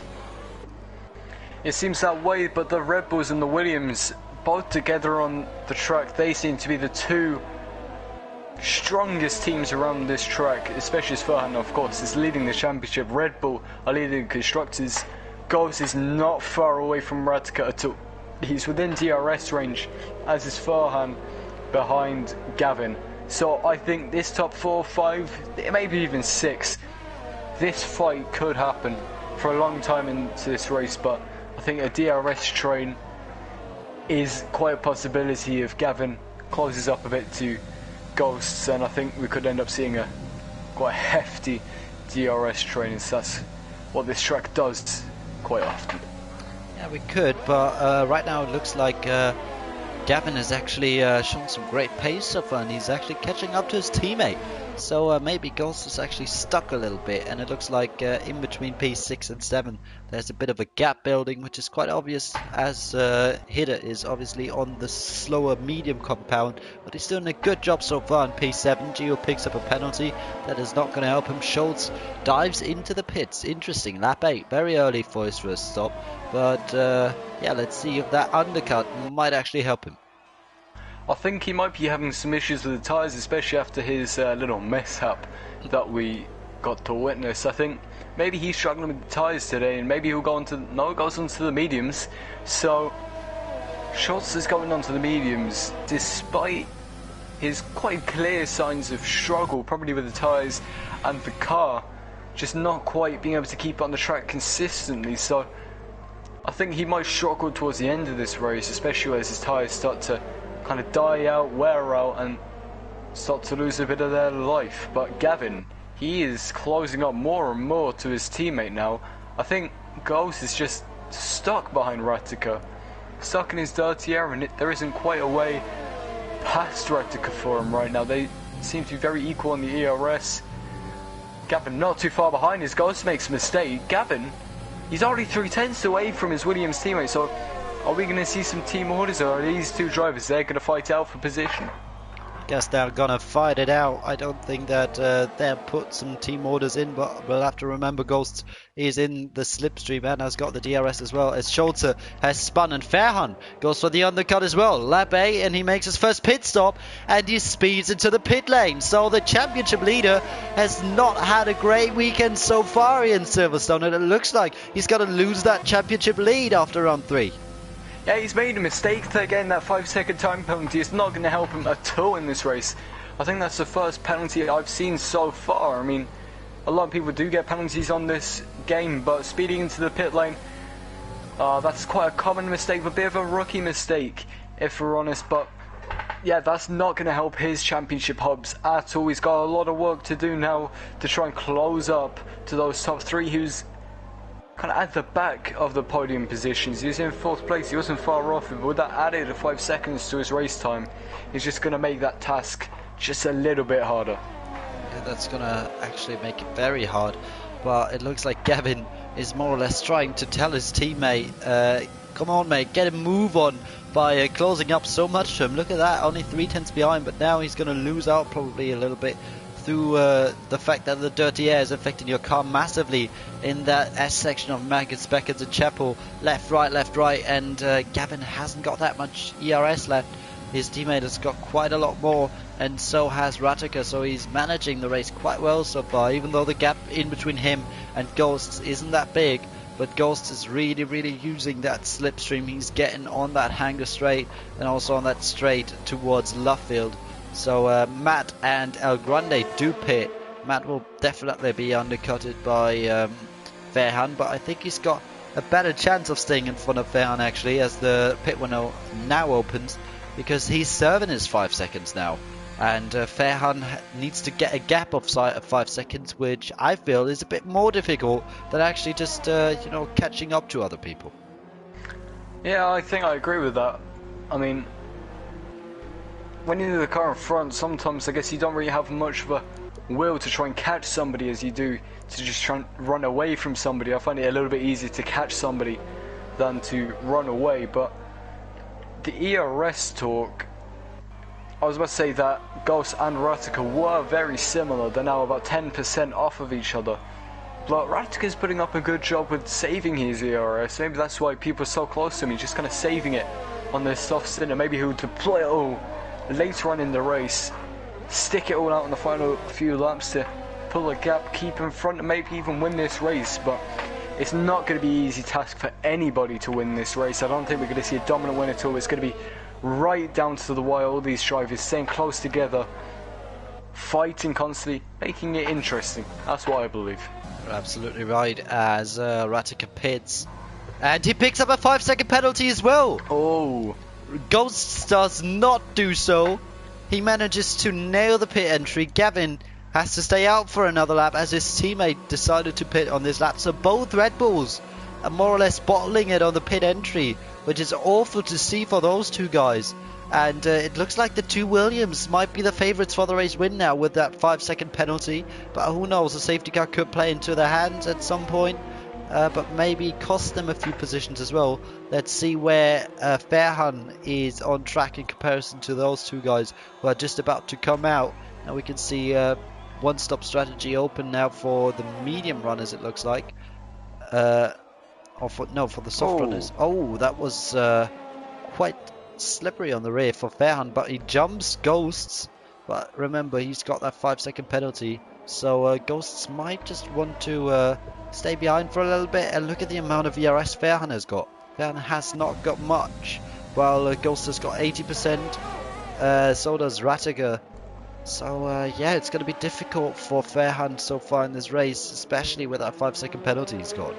S2: It seems that way, but the Red Bulls and the Williams, both together on the track, they seem to be the two strongest teams around this track, especially as Ferhan, of course, is leading the championship. Red Bull are leading constructors. Ghost is not far away from Ratica at all. he's within DRS range, as is Farhan behind Gavin. So I think this top 4, 5, maybe even 6, this fight could happen for a long time into this race, but I think a DRS train is quite a possibility if Gavin closes up a bit to Ghosts, and I think we could end up seeing a quite hefty DRS train, so that's what this track does quite often.
S1: Yeah, we could, but right now it looks like Gavin has actually shown some great pace so far, and he's actually catching up to his teammate. So maybe Ghost is actually stuck a little bit, and it looks like in between P6 and 7 there's a bit of a gap building, which is quite obvious as Hidder is obviously on the slower medium compound, but he's doing a good job so far in P7. Gio picks up a penalty that is not going to help him. Schultz dives into the pits. Interesting, lap 8, very early for his first stop, but yeah, let's see if that undercut might actually help him.
S2: I think he might be having some issues with the tyres, especially after his little mishap that we got to witness. I think maybe he's struggling with the tyres today, and maybe he'll go on to... No, it goes on to the mediums. So, Schultz is going on to the mediums, despite his quite clear signs of struggle, probably with the tyres and the car, just not quite being able to keep on the track consistently. So, I think he might struggle towards the end of this race, especially as his tyres start to kind of die out, wear out, and start to lose a bit of their life. But Gavin, he is closing up more and more to his teammate now. I think Ghost is just stuck behind Ratica, stuck in his dirty area, and there isn't quite a way past Ratica for him right now. They seem to be very equal on the ERS. Gavin not too far behind. His Ghost makes a mistake. Gavin, he's already 3/10 away from his Williams teammate, so are we going to see some team orders, or are these two drivers, they're going to fight out for position?
S1: Guess they're gonna fight it out. I don't think that they'll put some team orders in, but we'll have to remember Ghost is in the slipstream and has got the DRS as well, as Schultz has spun, and Farhan goes for the undercut as well. Lap 8, and he makes his first pit stop, and he speeds into the pit lane. So the championship leader has not had a great weekend so far in Silverstone, and it looks like he's going to lose that championship lead after round 3.
S2: Yeah, he's made a mistake there. Getting that 5-second time penalty is not going to help him at all in this race. I think that's the first penalty I've seen so far. I mean, a lot of people do get penalties on this game, but speeding into the pit lane, that's quite a common mistake, a bit of a rookie mistake, if we're honest. But yeah, that's not going to help his championship hopes at all. He's got a lot of work to do now to try and close up to those top 3 who's kind of at the back of the podium positions. He was in 4th place, he wasn't far off him, but with that added 5 seconds to his race time, he's just going to make that task just a little bit harder.
S1: Yeah, that's going to actually make it very hard, but it looks like Gavin is more or less trying to tell his teammate, come on mate, get a move on, by closing up so much to him. Look at that, only 3/10 behind, but now he's going to lose out probably a little bit through the fact that the dirty air is affecting your car massively in that S section of Maggots, Beckett and Chapel. Left, right, and Gavin hasn't got that much ERS left. His teammate has got quite a lot more, and so has Ratica, so he's managing the race quite well so far, even though the gap in between him and Ghosts isn't that big. But Ghost is really using that slipstream. He's getting on that hanger straight and also on that straight towards Luffield. So Matt and El Grande do pit. Matt will definitely be undercutted by Farhan, but I think he's got a better chance of staying in front of Farhan actually, as the pit window now opens, because he's serving his 5 seconds now. And Farhan needs to get a gap of 5 seconds, which I feel is a bit more difficult than actually just catching up to other people.
S2: Yeah, I think I agree with that. I mean, when you're in the car in front, sometimes I guess you don't really have much of a will to try and catch somebody as you do to just try and run away from somebody. I find it a little bit easier to catch somebody than to run away. But the ERS talk, I was about to say that Ghost and Ratica were very similar. They're now about 10% off of each other. But Ratica's putting up a good job with saving his ERS. Maybe that's why people are so close to him. He's just kind of saving it on this soft center. Maybe he'll deploy it all later on in the race, stick it all out in the final few laps to pull a gap, keep in front, and maybe even win this race. But It's not going to be an easy task for anybody to win this race. I don't think we're going to see a dominant win at all. It's going to be right down to the wire. All these drivers staying close together, fighting constantly, making it interesting. That's what I believe.
S1: You're absolutely right, as Ratica pits. And he picks up a 5-second penalty as well.
S2: Oh.
S1: Ghost does not do so. He manages to nail the pit entry. Gavin has to stay out for another lap as his teammate decided to pit on this lap. So both Red Bulls are more or less bottling it on the pit entry, which is awful to see for those two guys. And it looks like the two Williams might be the favourites for the race win now with that 5-second penalty. But who knows, the safety car could play into their hands at some point. But maybe cost them a few positions as well. Let's see where Fairhun is on track in comparison to those two guys who are just about to come out. Now we can see one-stop strategy open now for the medium runners, it looks like. For the soft runners. Oh, that was quite slippery on the rear for Fairhun, but he jumps Ghosts. But remember, he's got that 5-second penalty. So Ghosts might just want to stay behind for a little bit. And look at the amount of ERS Fairhun has got. Fairhun has not got much, while Ghost has got 80%. So does Ratica. So yeah, it's going to be difficult for Fairhun so far in this race, especially with that 5-second penalty he's got.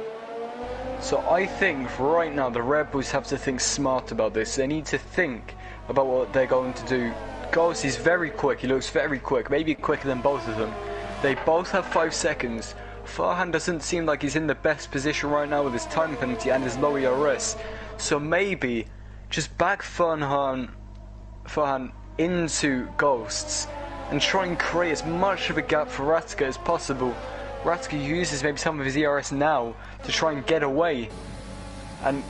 S2: So I think right now the Red Bulls have to think smart about this. They need to think about what they're going to do. Ghost is very quick. He looks very quick, maybe quicker than both of them. They both have 5 seconds. Farhan doesn't seem like he's in the best position right now with his time penalty and his low ERS. So maybe just back Farhan into Ghosts and try and create as much of a gap for Ratka as possible. Ratka uses maybe some of his ERS now to try and get away and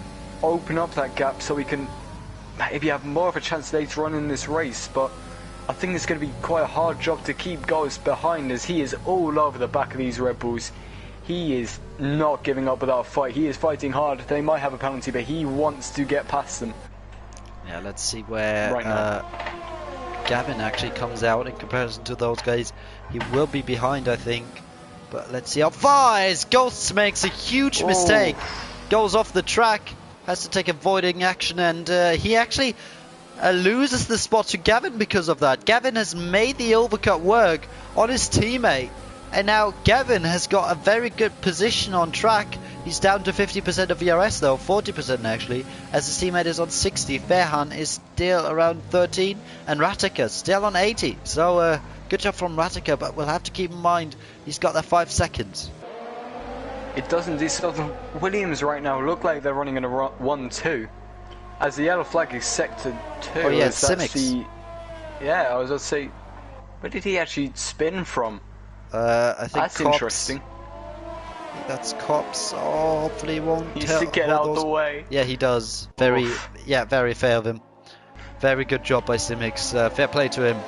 S2: open up that gap so we can maybe have more of a chance later on in this race. But I think it's going to be quite a hard job to keep Ghost behind, as he is all over the back of these Red Bulls. He is not giving up without a fight. He is fighting hard. They might have a penalty, but he wants to get past them.
S1: Yeah, let's see where Gavin actually comes out in comparison to those guys. He will be behind, I think. But let's see how far as Ghosts makes a huge mistake. Goes off the track, has to take avoiding action, and he actually loses the spot to Gavin because of that. Gavin has made the overcut work on his teammate, and now Gavin has got a very good position on track. He's down to 50% of ERS though, 40% actually, as his teammate is on 60. Fairhun is still around 13, and Ratica still on 80. So good job from Ratica, but we'll have to keep in mind he's got that 5 seconds.
S2: It doesn't. These other Williams right now look like they're running in a 1-2. As the yellow flag is sector 2.
S1: Oh yeah, Simics.
S2: Yeah, I was going to say, where did he actually spin from?
S1: I think
S2: that's
S1: Cops.
S2: Interesting.
S1: That's Cops. Oh, hopefully he won't.
S2: He needs to get out the way.
S1: Yeah, he does. Very fair of him. Very good job by Simics. Fair play to him.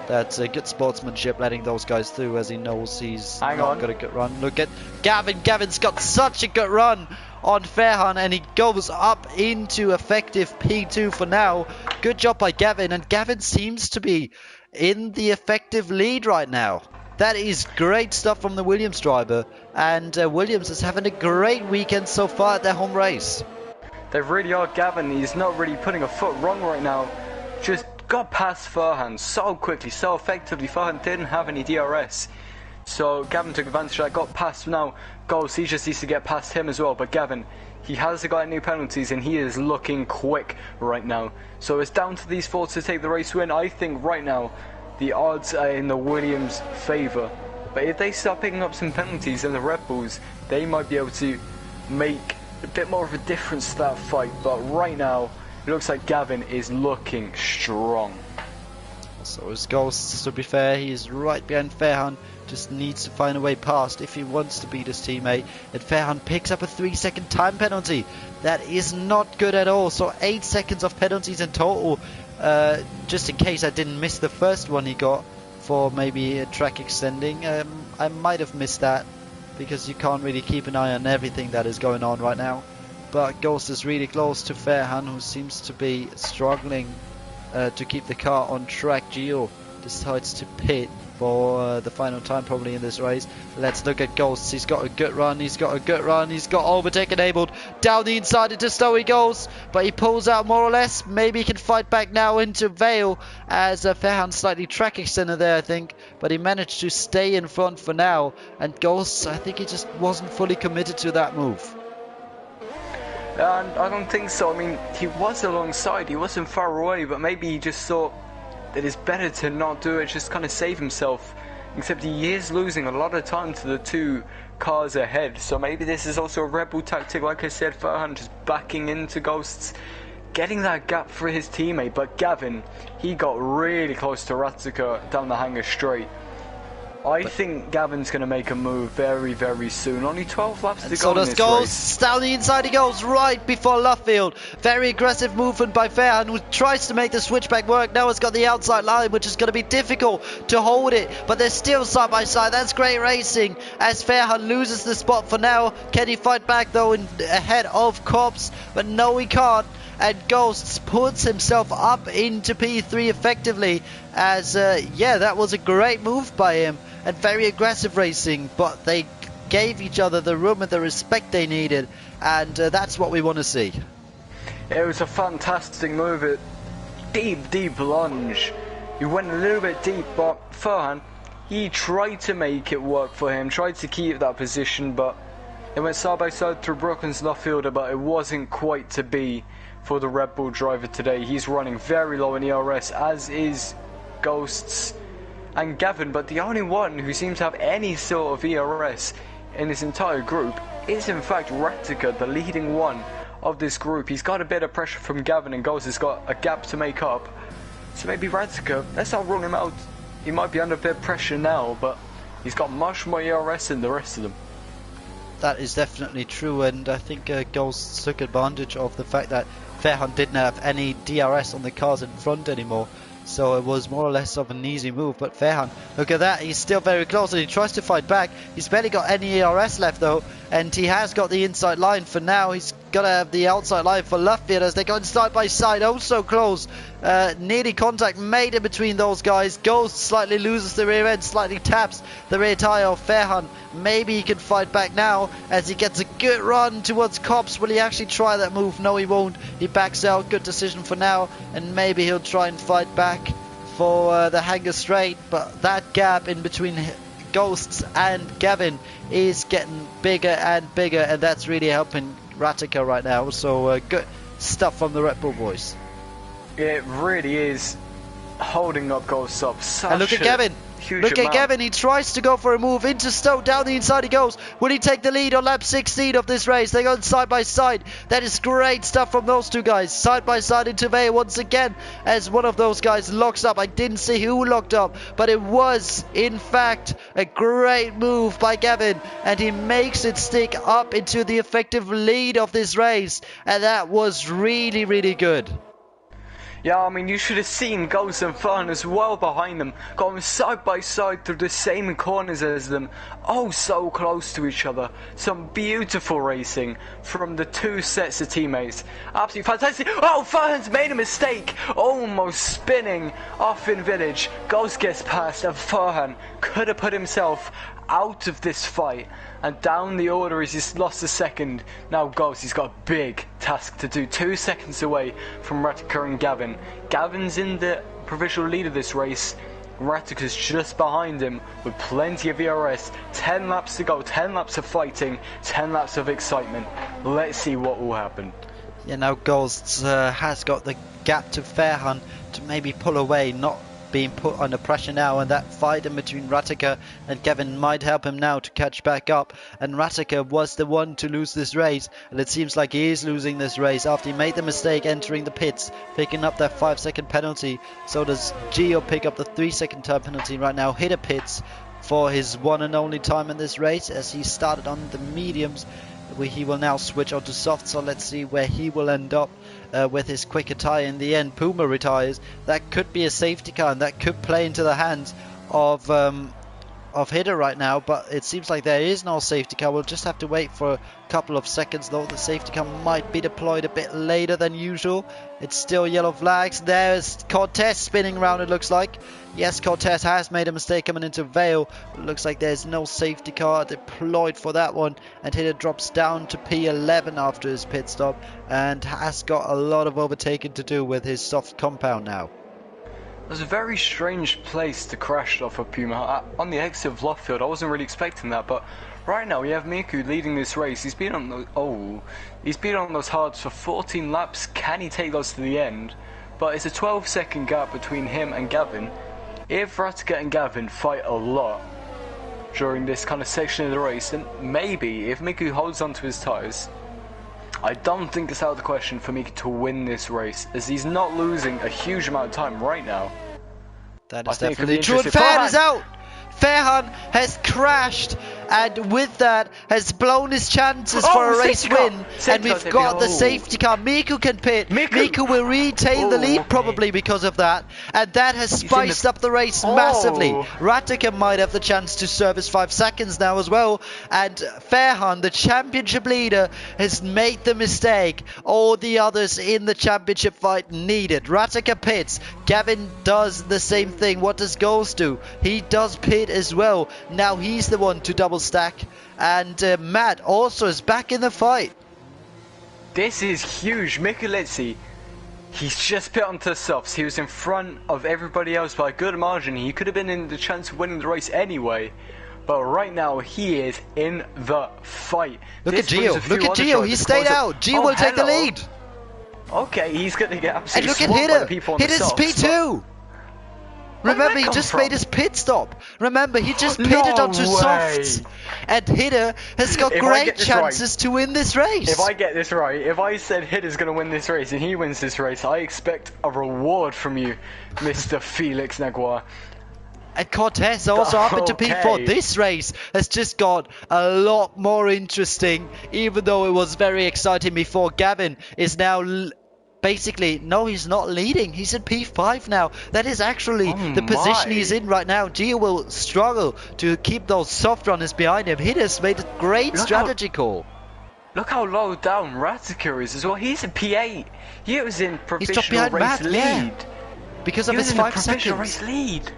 S1: That's good sportsmanship, letting those guys through, as he knows he's not got a good run. Look at Gavin. Gavin's got such a good run on Fairhun, and he goes up into effective P2 for now. Good job by Gavin, and Gavin seems to be in the effective lead right now. That is great stuff from the Williams driver, and Williams is having a great weekend so far at their home race.
S2: They really are. Gavin, he's not really putting a foot wrong right now. Just got past Farhan so quickly, so effectively. Farhan didn't have any DRS, so Gavin took advantage of that, got past. Now Ghost, he just needs to get past him as well, but Gavin, he has got new penalties and he is looking quick right now. So it's down to these four to take the race win. I think right now the odds are in the Williams' favour, but if they start picking up some penalties, then the Red Bulls, they might be able to make a bit more of a difference to that fight. But right now it looks like Gavin is looking strong.
S1: So is Ghost, to be fair. He's right behind Fairhun, just needs to find a way past if he wants to beat his teammate. And Fairhun picks up a 3-second time penalty. That is not good at all. So 8 seconds of penalties in total. Just in case I didn't miss the first one he got for maybe a track extending. I might have missed that, because you can't really keep an eye on everything that is going on right now. But Ghost is really close to Fairhun, who seems to be struggling to keep the car on track. Gio decides to pit. for the final time probably in this race. Let's look at Ghosts. He's got a good run. He's got a good run. He's got overtake enabled. Down the inside into Stowe he goes, but he pulls out more or less. Maybe he can fight back now into Vale as Fairhan slightly track extended there, I think, but he managed to stay in front for now. And Ghosts, I think he just wasn't fully committed to that move.
S2: I don't think so. I mean, he was alongside, he wasn't far away, but maybe he just thought that it's better to not do it, just kind of save himself. Except he is losing a lot of time to the two cars ahead, so maybe this is also a Red Bull tactic, like I said. Fairhan just backing into Ghosts, getting that gap for his teammate. But Gavin, he got really close to Ratziker down the hangar straight. I think Gavin's going to make a move very, very soon. Only 12 laps to go.
S1: So
S2: in
S1: does
S2: this
S1: Ghosts.
S2: race.
S1: Down the inside he goes, right before Luffield. Very aggressive movement by Fairhan, who tries to make the switchback work. Now it's got the outside line, which is going to be difficult to hold it. But they're still side by side. That's great racing as Fairhan loses the spot for now. Can he fight back though ahead of Cops? But no, he can't. And Ghosts puts himself up into P3 effectively as, yeah, that was a great move by him. And very aggressive racing, but they gave each other the room and the respect they needed, and that's what we want to see.
S2: It was a fantastic move. It deep lunge. He went a little bit deep, but Fairhan, he tried to make it work for him, tried to keep that position, but it went side by side through Brooklyn's Luffield, but it wasn't quite to be for the Red Bull driver today. He's running very low in ERS, as is Ghosts and Gavin, but the only one who seems to have any sort of ERS in this entire group is in fact Ratziker, the leading one of this group. He's got a bit of pressure from Gavin, and Ghost has got a gap to make up. So maybe Ratziker, let's not rule him out. He might be under a bit of pressure now, but he's got much more ERS than the rest of them.
S1: That is definitely true, and I think Ghost took advantage of the fact that Fairhan didn't have any DRS on the cars in front anymore. So it was more or less of an easy move. But Fairhan, look at that, he's still very close and he tries to fight back. He's barely got any ERS left though, and he has got the inside line for now. He's got to have the outside line for Luffield as they're going side by side. Oh, so close. Nearly contact made in between those guys. Ghost slightly loses the rear end, slightly taps the rear tyre of Fairhan. Maybe he can fight back now as he gets a good run towards Cops. Will he actually try that move? No, he won't. He backs out. Good decision for now, and maybe he'll try and fight back for the hangar straight. But that gap in between Ghosts and Gavin is getting bigger and bigger, and that's really helping Ratziker right now. So good stuff from the Red Bull boys.
S2: It really is holding up Ghosts up.
S1: And look at Gavin. Look at Gavin, he tries to go for a move into Stowe, down the inside he goes. Will he take the lead on lap 16 of this race? They're going side by side. That is great stuff from those two guys. Side by side into Vale once again as one of those guys locks up. I didn't see who locked up, but it was in fact a great move by Gavin, and he makes it stick up into the effective lead of this race, and that was really, really good.
S2: Yeah, I mean, you should have seen Ghost and Fairhan as well behind them, going side by side through the same corners as them. Oh, so close to each other. Some beautiful racing from the two sets of teammates. Absolutely fantastic. Oh, Fairhan's made a mistake. Almost spinning off in Village. Ghost gets past, and Fairhan could have put himself out of this fight. And down the order as he's lost a second. Now Ghost, he's got a big task to do. 2 seconds away from Ratziker and Gavin. Gavin's in the provisional lead of this race. Ratziker's just behind him with plenty of ERS. 10 laps to go, 10 laps of fighting, 10 laps of excitement. Let's see what will happen.
S1: Yeah, now Ghosts has got the gap to Fairhan to maybe pull away, not being put under pressure now, and that fight in between Ratziker and Gavin might help him now to catch back up. And Ratziker was the one to lose this race, and it seems like he is losing this race after he made the mistake entering the pits, picking up that 5-second penalty. So does Gio pick up the 3-second time penalty right now, hit a pits for his one and only time in this race as he started on the mediums. He will now switch on to soft, so let's see where he will end up with his quicker tyre in the end. Puma retires. That could be a safety car, and that could play into the hands of of Hitter right now, but it seems like there is no safety car. We'll just have to wait for a couple of seconds, though. The safety car might be deployed a bit later than usual. It's still yellow flags. There's Cortez spinning around, it looks like. Yes, Cortez has made a mistake coming into Vale. It looks like there's no safety car deployed for that one. And Hitter drops down to P11 after his pit stop and has got a lot of overtaking to do with his soft compound now.
S2: It was a very strange place to crash off of Puma. On the exit of Lovefield, I wasn't really expecting that, but right now we have Miku leading this race. He's been on those hards for 14 laps. Can he take those to the end? But it's a 12-second gap between him and Gavin. If Ratica and Gavin fight a lot during this kind of section of the race, then maybe if Miku holds onto his tyres, I don't think it's out of the question for Miku to win this race, as he's not losing a huge amount of time right now.
S1: That is definitely true. And Ferhan is out! Ferhan has crashed, and with that has blown his chances for a race win. And we've got the safety car. Miku can pit. Miku will retain the lead probably because of that. And that has spiced up the race massively. Ratica might have the chance to service 5 seconds now as well. And Ferhan, the championship leader, has made the mistake all the others in the championship fight needed. Ratica pits. Gavin does the same thing. What does Ghost do? He does pit as well. Now he's the one to double stack, and Matt also is back in the fight.
S2: This is huge. Mikulitsi, he's just pit onto the softs. He was in front of everybody else by a good margin. He could have been in the chance of winning the race anyway, but right now he is in the fight.
S1: Look at Gio. Look at Gio. He stayed out. Gio will take the lead.
S2: Okay, he's going to get absolutely
S1: and look
S2: swamped by the people on the softs.
S1: Hitter's P2. Remember, he just made his pit stop. Remember, he just pitted onto softs. And Hitter has got great chances to win this race.
S2: If I get this right, if I said Hitter's going to win this race and he wins this race, I expect a reward from you, Mr. Felix Naguar.
S1: And Cortez also up into P4. This race has just got a lot more interesting, even though it was very exciting before. Gavin is now... Basically, no, he's not leading. He's in P5 now. That is actually the position he's in right now. Gio will struggle to keep those soft runners behind him. Hitter's made a great strategy call.
S2: Look how low down Ratica is as well. He's in P8. He was in provisional race lead.
S1: Yeah, because of his 5 seconds.
S2: Race lead.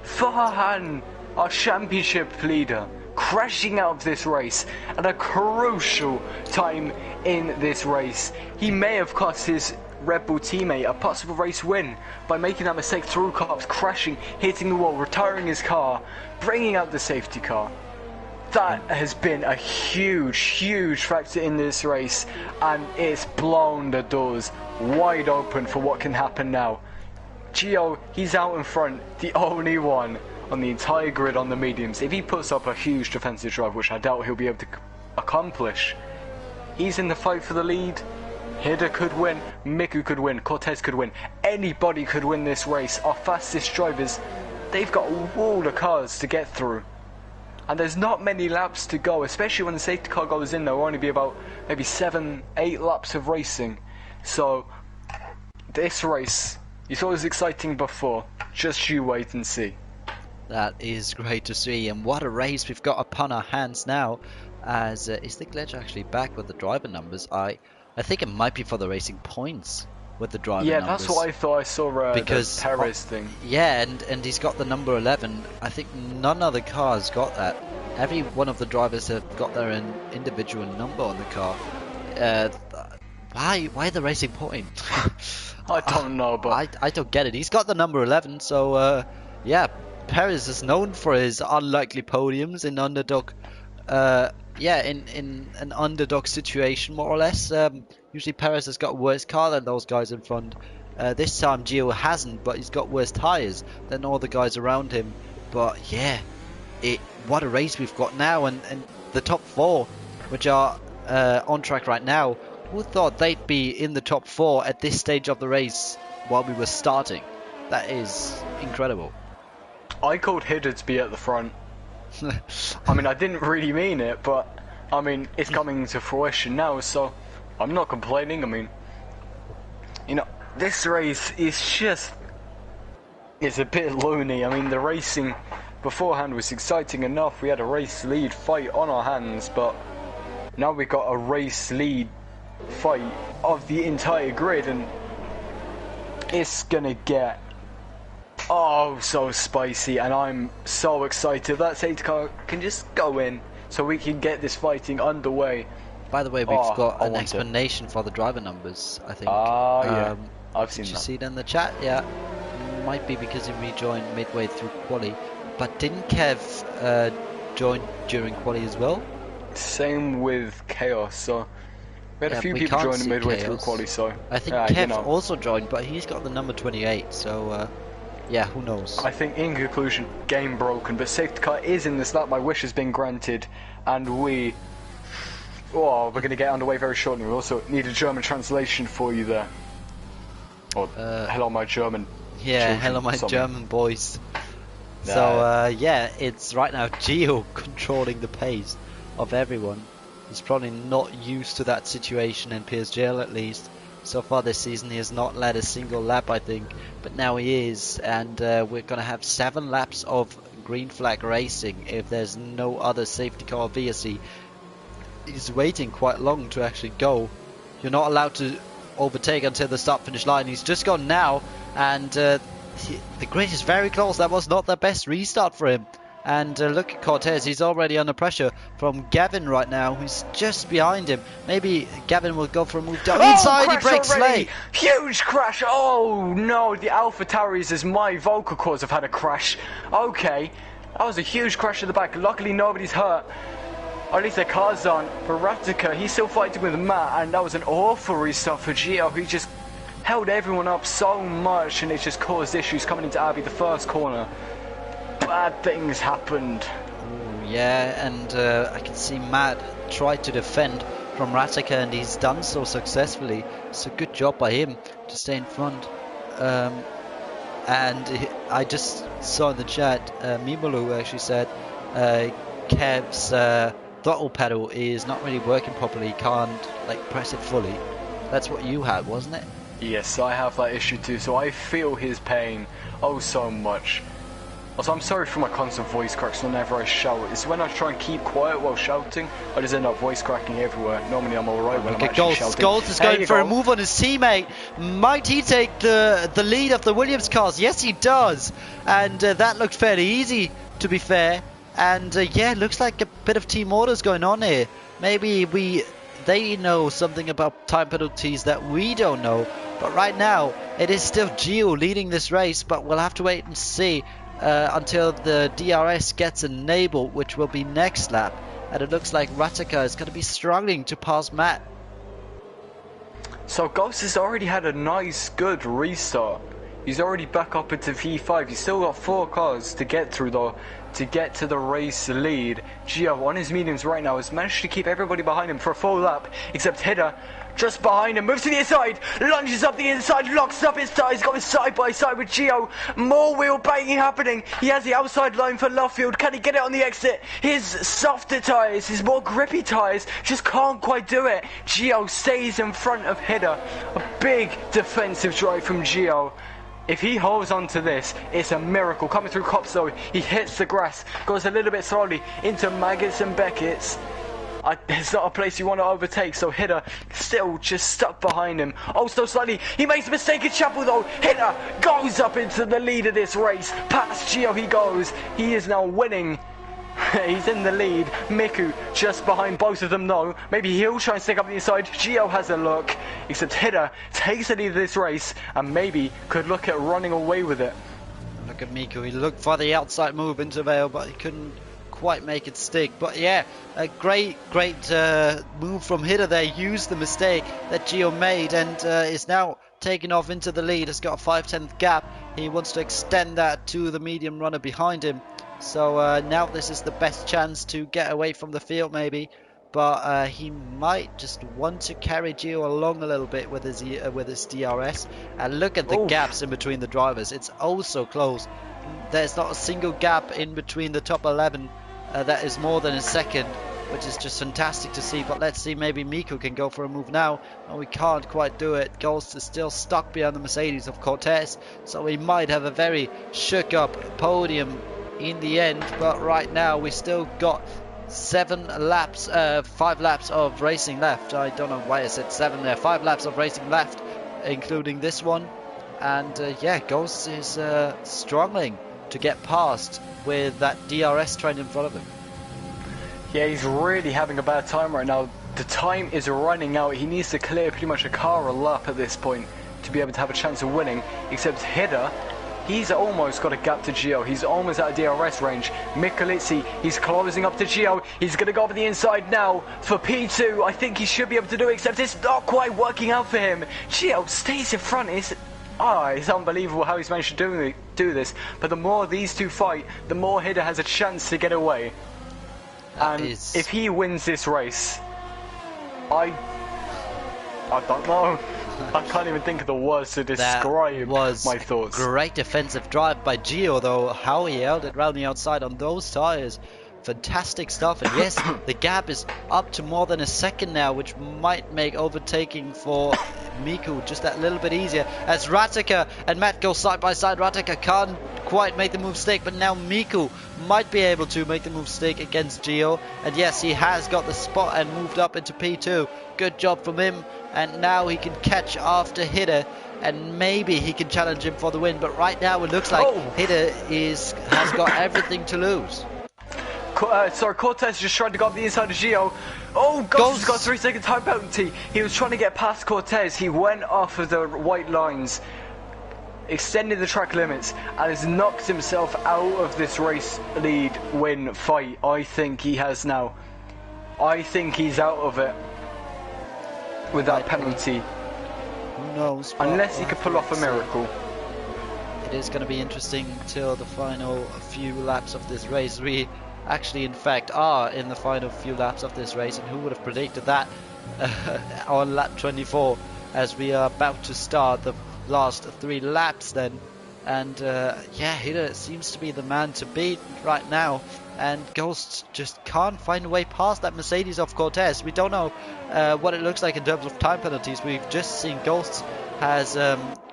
S2: Farhan, our championship leader, crashing out of this race at a crucial time in this race. He may have cost his Red Bull teammate a possible race win by making that mistake through cops, crashing, hitting the wall, retiring his car, bringing out the safety car. That has been a huge factor in this race, and it's blown the doors wide open for what can happen now. Gio, he's out in front, the only one on the entire grid on the mediums. If he puts up a huge defensive drive, which I doubt he'll be able to accomplish, he's in the fight for the lead. Hider could win, Miku could win, Cortez could win, anybody could win this race. Our fastest drivers, they've got a wall of cars to get through. And there's not many laps to go, especially when the safety car goes in. There will only be about maybe 7-8 laps of racing. So, this race, you thought it was exciting before, just you wait and see.
S1: That is great to see, and what a race we've got upon our hands now. As is the glitch actually back with the driver numbers? I think it might be for the racing points with the driver numbers.
S2: Yeah, that's what I thought I saw because the Perez thing.
S1: Yeah, and he's got the number 11. I think none of the cars got that. Every one of the drivers have got their own individual number on the car. Why the racing point?
S2: I don't know, but
S1: I don't get it. He's got the number 11, so yeah. Perez is known for his unlikely podiums in underdog. In an underdog situation, more or less. Usually Perez has got a worse car than those guys in front. This time Gio hasn't, but he's got worse tyres than all the guys around him. But yeah, what a race we've got now, and the top 4, which are on track right now. Who thought they'd be in the top 4 at this stage of the race while we were starting? That is incredible.
S2: I called Hider to be at the front. I mean, I didn't really mean it, but I mean, it's coming to fruition now, so I'm not complaining. I mean, you know, this race is just, it's a bit loony. I mean, the racing beforehand was exciting enough. We had a race lead fight on our hands, but now we've got a race lead fight of the entire grid, and it's gonna get so spicy, and I'm so excited. That safety car can just go in so we can get this fighting underway.
S1: By the way, we've got an explanation for the driver numbers, I think.
S2: Yeah, I've seen
S1: that. Did you
S2: that.
S1: see it in the chat? Yeah. Might be because he rejoined midway through quali. But didn't Kev join during quali as well?
S2: Same with Chaos, so we had a few people join midway through quali, so...
S1: I think Kev also joined, but he's got the number 28, so... yeah, who knows?
S2: I think, in conclusion, game broken, but safety car is in this lap. My wish has been granted, and we're going to get underway very shortly. We also need a German translation for you there. Or, hello, my German.
S1: Yeah,
S2: children,
S1: hello, my
S2: something.
S1: German boys. So, yeah, it's right now Gio controlling the pace of everyone. He's probably not used to that situation in PSGL, at least. So far this season he has not led a single lap, I think, but now he is, and we're going to have 7 laps of green flag racing if there's no other safety car or VSC. He's waiting quite long to actually go. You're not allowed to overtake until the start finish line. He's just gone now, and the grid is very close. That was not the best restart for him. And look at Cortez, he's already under pressure from Gavin right now, who's just behind him. Maybe Gavin will go for a move down inside, he breaks late.
S2: Huge crash, oh no, the Alpha Tauris as my vocal cords have had a crash. Okay, that was a huge crash at the back, luckily nobody's hurt. Or at least their cars aren't. For Ratica, he's still fighting with Matt, and that was an awful restart for Gio, who just held everyone up so much, and it just caused issues coming into Abbey, the first corner. Bad things happened.
S1: Ooh, yeah, and I can see Matt try to defend from Ratica, and he's done so successfully. So good job by him to stay in front. And I just saw in the chat, Mimolu actually said Kev's throttle pedal is not really working properly. He can't press it fully. That's what you had, wasn't it?
S2: Yes, I have that issue too, so I feel his pain so much. Also, I'm sorry for my constant voice cracks whenever I shout. It's when I try and keep quiet while shouting, I just end up voice cracking everywhere. Normally I'm alright when I'm actually shouting.
S1: Gold is going for a move on his teammate. Might he take the lead of the Williams cars? Yes, he does. And that looked fairly easy, to be fair. And yeah, looks like a bit of team orders going on here. Maybe they know something about time penalties that we don't know. But right now, it is still Gio leading this race, but we'll have to wait and see until the DRS gets enabled, which will be next lap. And it looks like Ratica is going to be struggling to pass Matt.
S2: So Ghost has already had a nice, good restart. He's already back up into V5. He's still got 4 cars to get through though, to get to the race lead. Gio on his mediums right now has managed to keep everybody behind him for a full lap, except Hidda. Just behind him, moves to the inside, lunges up the inside, locks up his tires, going side by side with Gio. More wheel banging happening. He has the outside line for Lovefield. Can he get it on the exit? His softer tires, his more grippy tires, just can't quite do it. Gio stays in front of Hidda. A big defensive drive from Gio. If he holds on to this, it's a miracle. Coming through Cops though, he hits the grass, goes a little bit slowly into Maggots and Beckett's. It's not a place you want to overtake, so Hidda still just stuck behind him. Oh, so slightly, he makes a mistake in Chapel though. Hidda goes up into the lead of this race. Past Gio he goes. He is now winning. He's in the lead. Miku just behind both of them though. Maybe he'll try and stick up the inside. Gio has a look. Except Hidda takes the lead of this race and maybe could look at running away with it.
S1: Look at Miku. He looked for the outside move into Vale, but he couldn't quite make it stick. But yeah, a great move from Hidda there. Used the mistake that Gio made and is now taking off into the lead. Has got a 5/10 gap. He wants to extend that to the medium runner behind him. So now this is the best chance to get away from the field maybe. But he might just want to carry Gio along a little bit with his DRS. And look at the gaps in between the drivers. It's oh so close. There's not a single gap in between the top 11 that is more than a second, which is just fantastic to see. But let's see, maybe Miku can go for a move now. And we can't quite do it. Ghost is still stuck behind the Mercedes of Cortez, so we might have a very shook up podium in the end. But right now we still got 5 laps of racing left. I don't know why I said 7 there. 5 laps of racing left, including this one. And yeah, Ghost is struggling to get past with that DRS train in front of him.
S2: Yeah, he's really having a bad time right now. The time is running out. He needs to clear pretty much a car a lap at this point to be able to have a chance of winning. Except Hida, he's almost got a gap to Gio. He's almost out of DRS range. Michalizzi, he's closing up to Gio. He's going to go over the inside now for P2. I think he should be able to do it, except it's not quite working out for him. Gio stays in front. It's unbelievable how he's managed to do this. But the more these two fight, the more Hida has a chance to get away. And if he wins this race, I don't know. I can't even think of the words to describe my thoughts.
S1: Great defensive drive by Gio, though. How he held it round the outside on those tyres. Fantastic stuff. And yes, the gap is up to more than a second now, which might make overtaking for Miku just that little bit easier. As Rataka and Matt go side by side, Rataka can't quite make the move stick, but now Miku might be able to make the move stick against Gio. And yes, he has got the spot and moved up into P2. Good job from him. And now he can catch after Hida, and maybe he can challenge him for the win. But right now it looks like Hida has got everything to lose.
S2: Sorry, Cortez just tried to go up the inside of Gio. Oh, Ghost has got a 3-second time penalty. He was trying to get past Cortez. He went off of the white lines, extended the track limits, and has knocked himself out of this race lead win fight. I think he has now. I think he's out of it with that penalty.
S1: Who knows?
S2: Unless he could pull off a miracle.
S1: It is going to be interesting till the final few laps of this race. We actually, in fact, are in the final few laps of this race, and who would have predicted that on lap 24, as we are about to start the last 3 laps then. And yeah, Hida seems to be the man to beat right now, and Ghost just can't find a way past that Mercedes of Cortez. We don't know what it looks like in terms of time penalties. We've just seen Ghost has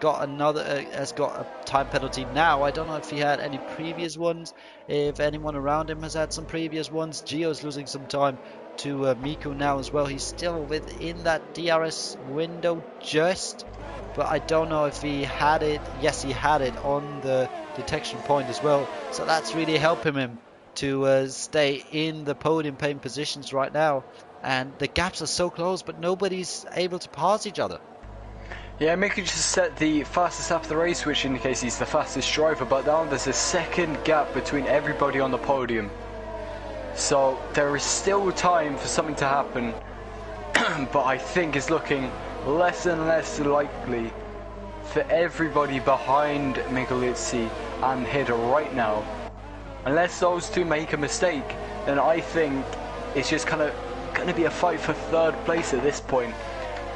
S1: got a time penalty now. I don't know if he had any previous ones, if anyone around him has had some previous ones. Gio's losing some time to Miku now as well. He's still within that DRS window just, but I don't know if he had it. Yes, he had it on the detection point as well, so that's really helping him to stay in the podium paying positions right now. And the gaps are so close, but nobody's able to pass each other.
S2: Yeah, Miku just set the fastest lap of the race, which indicates he's the fastest driver, but now there's a second gap between everybody on the podium. So there is still time for something to happen, but I think it's looking less and less likely for everybody behind Michalizzi and Hida right now. Unless those two make a mistake, then I think it's just kind of going to be a fight for 3rd place at this point.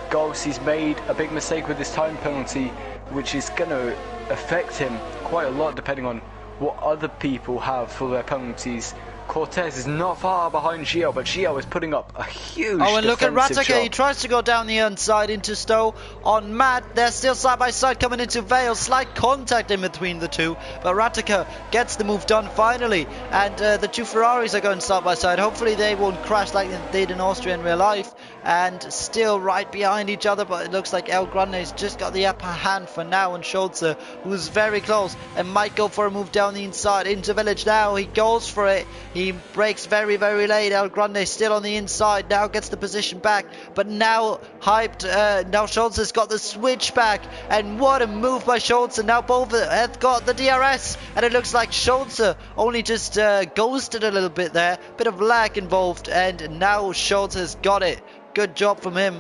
S2: Ghost, he's made a big mistake with this time penalty, which is going to affect him quite a lot depending on what other people have for their penalties. Cortez is not far behind Gio, but Gio is putting up a huge
S1: and look at Rataka,
S2: job.
S1: he tries to go down the inside into Stowe on Matt. They're still side by side coming into Vale. Slight contact in between the two, but Rataka gets the move done finally. And the two Ferraris are going side by side. Hopefully they won't crash like they did in Austria in real life. And still right behind each other, but it looks like El Grande's just got the upper hand for now, and Schulze, who's very close and might go for a move down the inside into Village now. He goes for it. He breaks very, very late. El Grande still on the inside, now gets the position back, but now hyped. Now Schulze has got the switch back, and what a move by Schulze. Now both have got the DRS, and it looks like Schulze only just ghosted a little bit there. Bit of lag involved, and now Schulze has got it. Good job from him.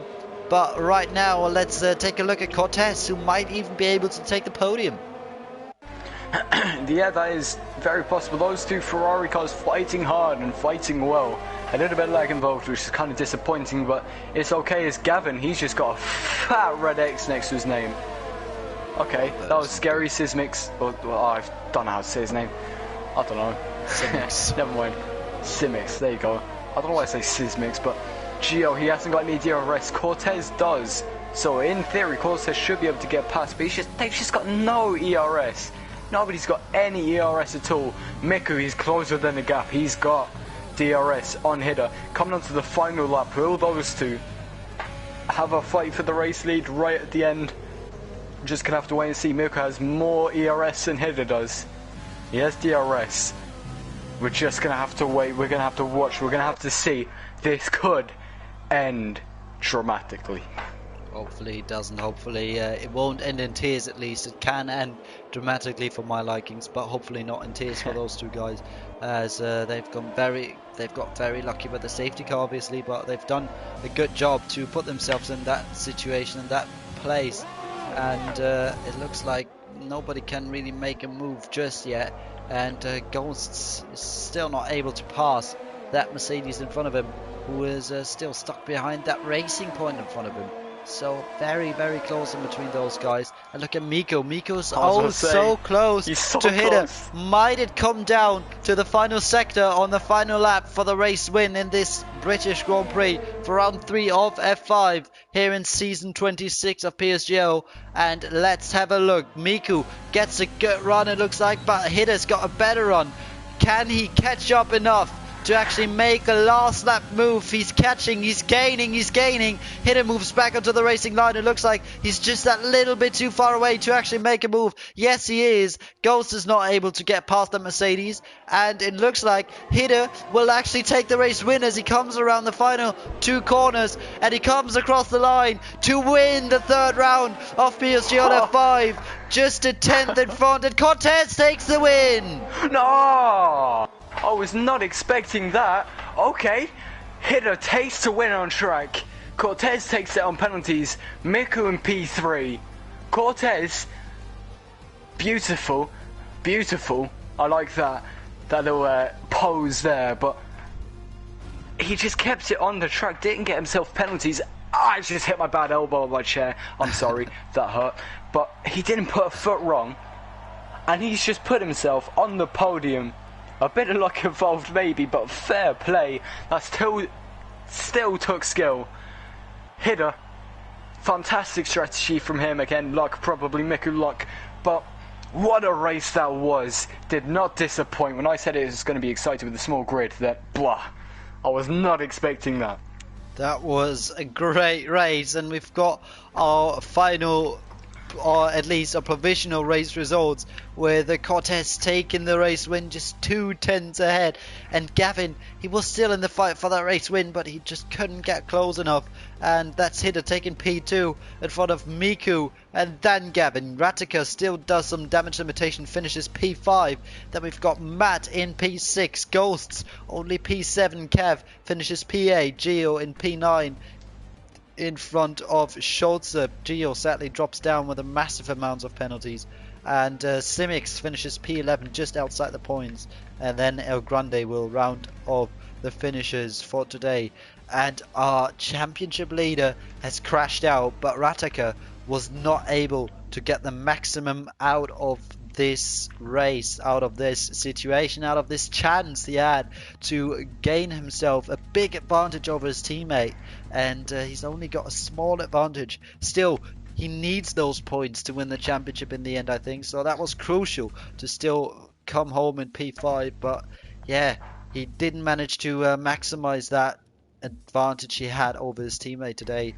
S1: But right now, let's take a look at Cortez, who might even be able to take the podium.
S2: Yeah, that is very possible. Those two Ferrari cars fighting hard and fighting well. A little bit of lag involved, which is kind of disappointing, but it's okay as Gavin, he's just got a fat red X next to his name. Okay, that was Scary Sismix. I don't know how to say his name. I don't know. Sismix. Never mind. Sismix, there you go. I don't know why I say Sismix, but Gio, he hasn't got any DRS. Cortez does. So in theory, Cortez should be able to get past, but they've just got no ERS. Nobody's got any ERS at all. Miku, he's closer than the gap. He's got DRS on Hida. Coming on to the final lap, will those two have a fight for the race lead right at the end? Just gonna have to wait and see. Miku has more ERS than Hida does. He has DRS. We're just gonna have to wait. We're gonna have to watch. We're gonna have to see. This could end dramatically.
S1: Hopefully it doesn't. Hopefully it won't end in tears. At least it can end dramatically for my likings, but hopefully not in tears for those two guys, as they've got very lucky with the safety car, obviously, but they've done a good job to put themselves in that situation, in that place, and it looks like nobody can really make a move just yet, and Ghosts is still not able to pass that Mercedes in front of him, who is still stuck behind that racing point in front of him. So very, very close in between those guys. And look at Miko. Miko's so close to hit him. Might it come down to the final sector on the final lap for the race win in this British Grand Prix for round 3 of F5 here in season 26 of PSGL. And let's have a look. Miku gets a good run, it looks like, but Hida's got a better run. Can he catch up enough to actually make a last lap move? He's catching, he's gaining. Hidden moves back onto the racing line. It looks like he's just that little bit too far away to actually make a move. Yes, he is. Ghost is not able to get past the Mercedes, and it looks like Hidden will actually take the race win as he comes around the final 2 corners, and he comes across the line to win the 3rd round of PSGL F5. Just a 10th in front, and Cortez takes the win.
S2: No! I was not expecting that. Okay, Hida takes the win on track. Cortez takes it on penalties. Miku in P3. Cortez, beautiful. I like that little pose there, but he just kept it on the track, didn't get himself penalties. I just hit my bad elbow on my chair. I'm sorry, that hurt. But he didn't put a foot wrong, and he's just put himself on the podium. A bit of luck involved maybe, but fair play. That still took skill. Hida, fantastic strategy from him. Again, luck, probably Miku luck. But what a race that was. Did not disappoint. When I said it was going to be exciting with the small grid, blah. I was not expecting that.
S1: That was a great race, and we've got our final, or at least a provisional race results, with the Cortez taking the race win just 2 tenths ahead, and Gavin, he was still in the fight for that race win, but he just couldn't get close enough, and that's Hida taking P2 in front of Miku, and then Gavin. Ratika still does some damage limitation, finishes P5. Then we've got Matt in P6, Ghosts only P7, Kev finishes P8, Geo in P9 in front of Schulze. Gio sadly drops down with a massive amount of penalties, and Simics finishes P11 just outside the points, and then El Grande will round off the finishes for today. And our championship leader has crashed out, but Rataka was not able to get the maximum out of this race, out of this situation, out of this chance he had to gain himself a big advantage over his teammate, and he's only got a small advantage. Still, he needs those points to win the championship in the end, I think, so that was crucial to still come home in P5, but yeah, he didn't manage to maximize that advantage he had over his teammate today.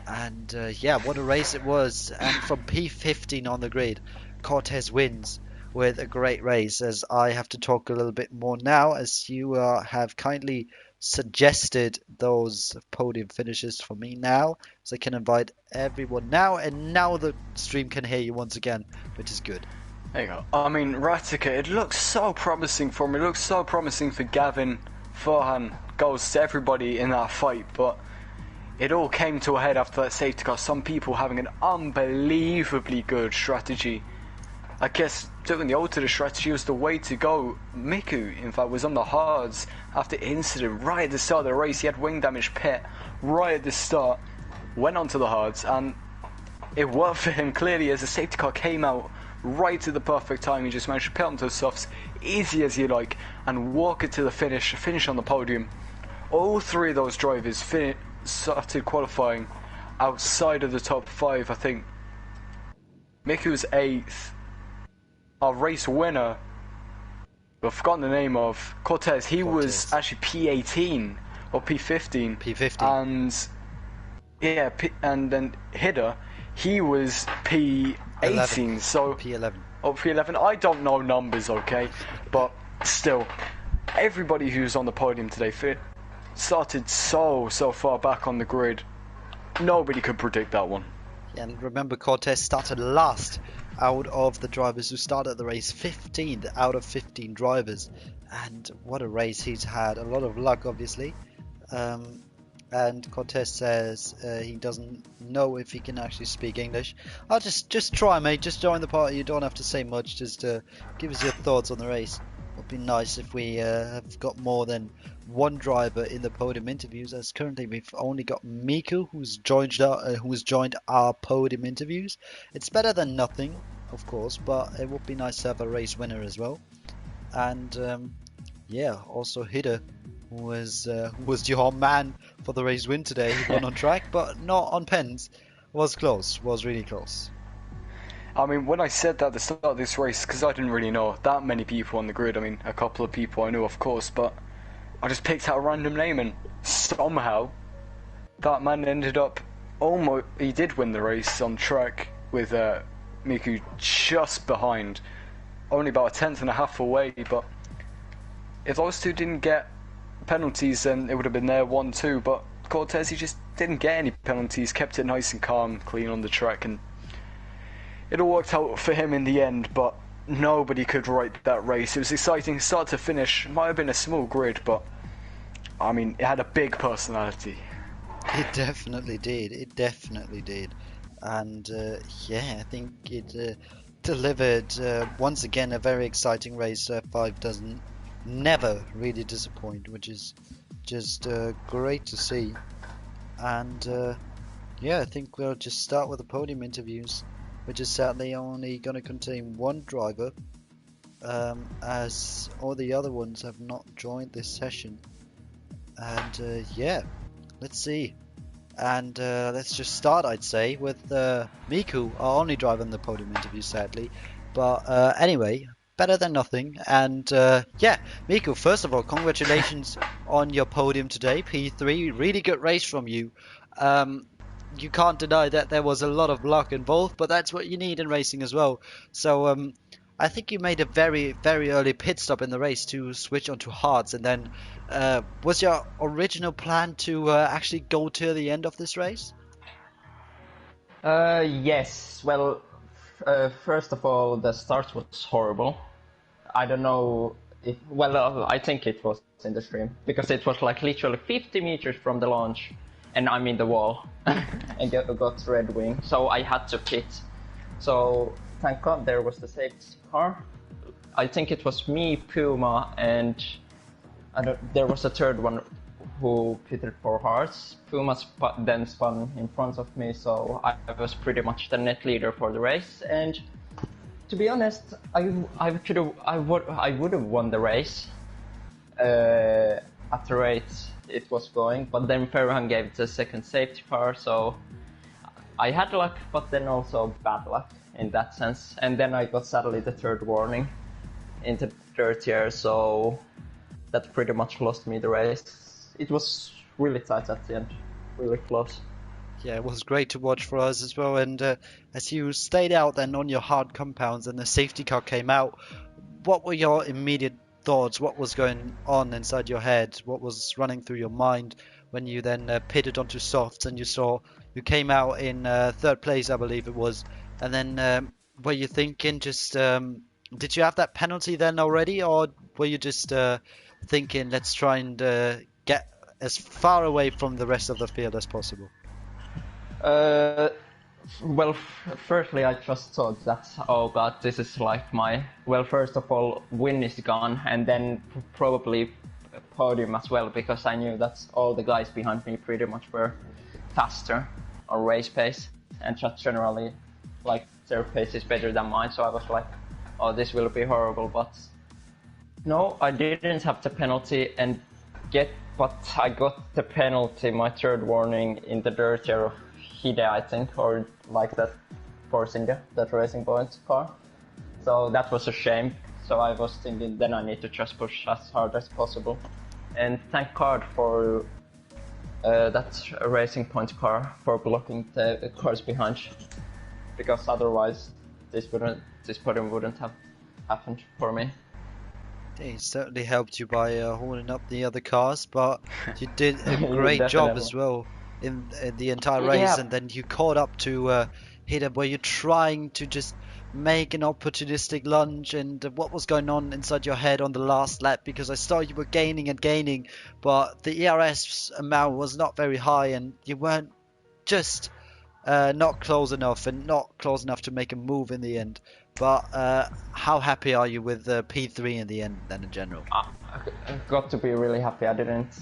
S1: And yeah, what a race it was. And from P15 on the grid, Cortez wins with a great race, as I have to talk a little bit more now, as you have kindly suggested those podium finishes for me now, so I can invite everyone now, and now the stream can hear you once again, which is good.
S2: There you go. I mean, Ratika, it looks so promising for him. It looks so promising for Gavin, Farhan, Ghost, everybody in that fight, but it all came to a head after that safety car. Some people having an unbelievably good strategy. I guess doing the alternate strategy was the way to go. Miku, in fact, was on the hards after incident right at the start of the race. He had wing damage pit right at the start, went onto the hards, and it worked for him clearly as the safety car came out right at the perfect time. He just managed to pit onto the softs, easy as you like, and walk it to the finish on the podium. All 3 of those drivers started qualifying outside of the top 5, I think. Miku was 8th. our race winner, I've forgotten the name of, Cortez, he was
S1: Cortez.
S2: actually P18 or P15.
S1: P50.
S2: And yeah, and then Hidder, he was P18.
S1: 11.
S2: So
S1: P11.
S2: or P11. I don't know numbers, okay, but still, everybody who's on the podium today started so far back on the grid. Nobody could predict that one.
S1: And remember, Cortez started last out of the drivers who started the race, 15th out of 15 drivers. And what a race he's had. A lot of luck, obviously. And Cortez says he doesn't know if he can actually speak English. I'll just try, mate. Just join the party. You don't have to say much. Just give us your thoughts on the race. It would be nice if we have got more than one driver in the podium interviews. As currently we've only got Miku, who's joined our podium interviews. It's better than nothing, of course, but it would be nice to have a race winner as well. And yeah, also Hida, who was your man for the race win today. He won on track, but not on pens. Was close. Was really close.
S2: I mean, when I said that at the start of this race, because I didn't really know that many people on the grid. I mean, a couple of people I knew, of course, but I just picked out a random name, and somehow that man ended up almost. He did win the race on track with Miku just behind, only about a tenth and a half away. But if those two didn't get penalties, then it would have been their 1-2. But Cortez, he just didn't get any penalties, kept it nice and calm, clean on the track, and it all worked out for him in the end. But nobody could write that race. It was exciting start to finish. Might have been a small grid, but I mean, it had a big personality.
S1: It definitely did. It definitely did. And yeah, I think it delivered once again a very exciting race. F5 doesn't never really disappoint, which is just great to see. And yeah, I think we'll just start with the podium interviews, which is sadly only going to contain one driver, as all the other ones have not joined this session. And yeah, let's see. And let's just start, I'd say, with Miku, our only driver in the podium interview, sadly. But anyway, better than nothing. And yeah, Miku, first of all, congratulations on your podium today, P3. Really good race from you. You can't deny that there was a lot of luck involved, but that's what you need in racing as well. So I think you made a very, very early pit stop in the race to switch onto hards, and then was your original plan to actually go till the end of this race?
S3: Yes. Well, first of all, the start was horrible. I don't know if, well, I think it was in the stream, because it was like literally 50 meters from the launch, and I'm in the wall, and got red wing, so I had to pit. So thank God there was the safety car. I think it was me, Puma, and there was a third one who pitted for hearts. Puma then spun in front of me, so I was pretty much the net leader for the race. And to be honest, I would have won the race at the rate it was going, but then Ferhan gave the second safety car, so I had luck, but then also bad luck in that sense. And then I got sadly the third warning into the third tier, so that pretty much lost me the race. It was really tight at the end, really close.
S1: Yeah, it was great to watch for us as well. And as you stayed out then on your hard compounds and the safety car came out, what were your immediate thoughts? What was going on inside your head? What was running through your mind when you then pitted onto softs and you came out in third place, I believe it was, and then were you thinking just did you have that penalty then already, or were you just thinking let's try and get as far away from the rest of the field as possible?
S3: Well, firstly, I just thought that, oh god, this is like well, first of all, win is gone, and then probably podium as well, because I knew that all the guys behind me pretty much were faster on race pace, and just generally, like, their pace is better than mine, so I was like, oh, this will be horrible. But no, I didn't have the penalty, but I got the penalty, my third warning, in the dirt area of Hide, I think, or like that Force India, that Racing Point car. So that was a shame. So I was thinking then I need to just push as hard as possible. And thank God for that Racing Point car for blocking the cars behind, because otherwise this podium wouldn't have happened for me.
S1: He certainly helped you by holding up the other cars, but you did a great job as well in the entire race,
S3: Yeah.
S1: and then you caught up to hit him where you're trying to just make an opportunistic lunge. And what was going on inside your head on the last lap? Because I saw you were gaining and gaining, but the ERS amount was not very high, and you weren't just not close enough, and not close enough to make a move in the end. But how happy are you with P3 in the end then in general?
S3: I got to be really happy. I didn't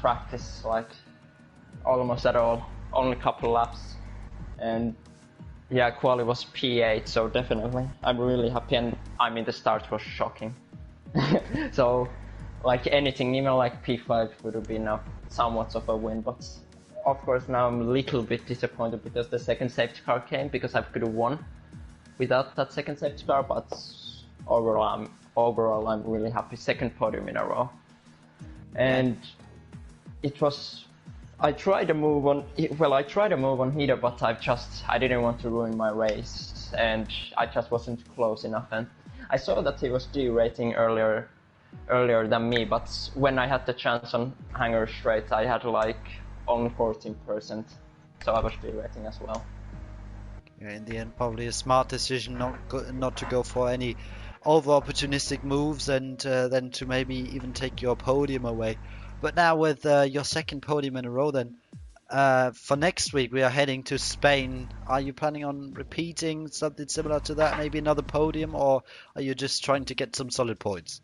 S3: practice like almost at all, only a couple laps, and yeah, quali was P8, so definitely I'm really happy. And I mean the start was shocking. So like anything, even like P5 would have been somewhat of a win, but of course now I'm a little bit disappointed because the second safety car came, because I could have won without that second safety car. But overall I'm really happy. Second podium in a row, and it was. I tried to move on. Well, I tried to move on heater, but I didn't want to ruin my race, and I just wasn't close enough. And I saw that he was derating earlier than me, but when I had the chance on Hangar Straight, I had like only 14%, so I was derating as well.
S1: Yeah, in the end, probably a smart decision not to go for any over opportunistic moves, and then to maybe even take your podium away. But now with your second podium in a row, then for next week we are heading to Spain. Are you planning on repeating something similar to that, maybe another podium, or are you just trying to get some solid points?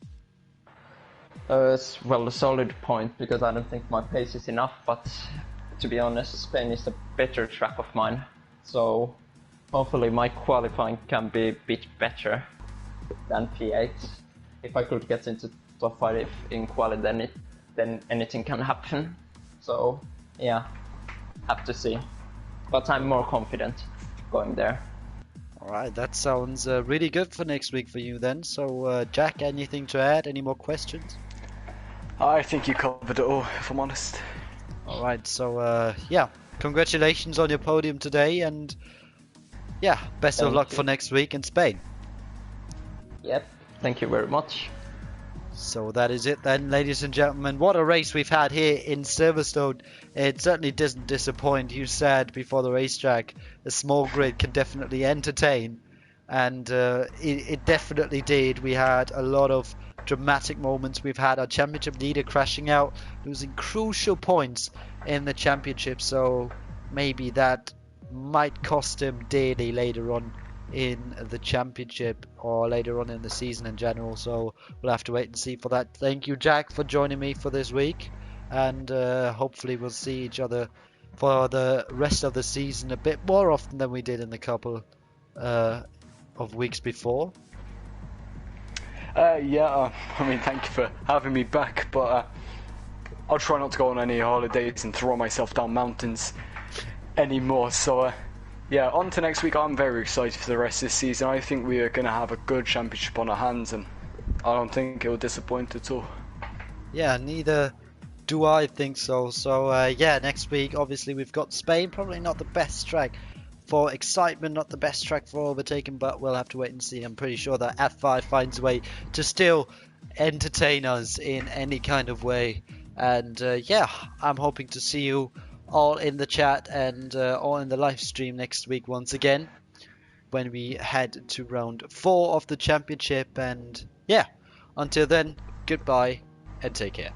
S3: Well, a solid point, because I don't think my pace is enough, but to be honest, Spain is a better track of mine, so hopefully my qualifying can be a bit better than P8. If I could get into top 5 in quali, then anything can happen. So yeah, have to see. But I'm more confident going there.
S1: Alright, that sounds really good for next week for you then. So Jack, anything to add? Any more questions?
S2: I think you covered it all, if I'm honest.
S1: Alright, so yeah, congratulations on your podium today, and yeah, best of luck for next week in Spain.
S3: Yep, thank you very much.
S1: So that is it then, ladies and gentlemen. What a race we've had here in Silverstone. It certainly doesn't disappoint. You said before the racetrack, a small grid can definitely entertain. And it definitely did. We had a lot of dramatic moments. We've had our championship leader crashing out, losing crucial points in the championship. So maybe that might cost him dearly later on in the championship, or later on in the season in general. So we'll have to wait and see for that. Thank you, Jack, for joining me for this week, and hopefully we'll see each other for the rest of the season a bit more often than we did in the couple of weeks before.
S2: I mean, thank you for having me back, but I'll try not to go on any holidays and throw myself down mountains anymore. So yeah, on to next week. I'm very excited for the rest of this season. I think we are going to have a good championship on our hands, and I don't think it will disappoint at all.
S1: Yeah, neither do I think so. So yeah, next week obviously we've got Spain. Probably not the best track for excitement, not the best track for overtaking, but we'll have to wait and see. I'm pretty sure that F5 finds a way to still entertain us in any kind of way. And yeah, I'm hoping to see you all in the chat and all in the live stream next week once again, when we head to round 4 of the championship. And yeah, until then, goodbye and take care.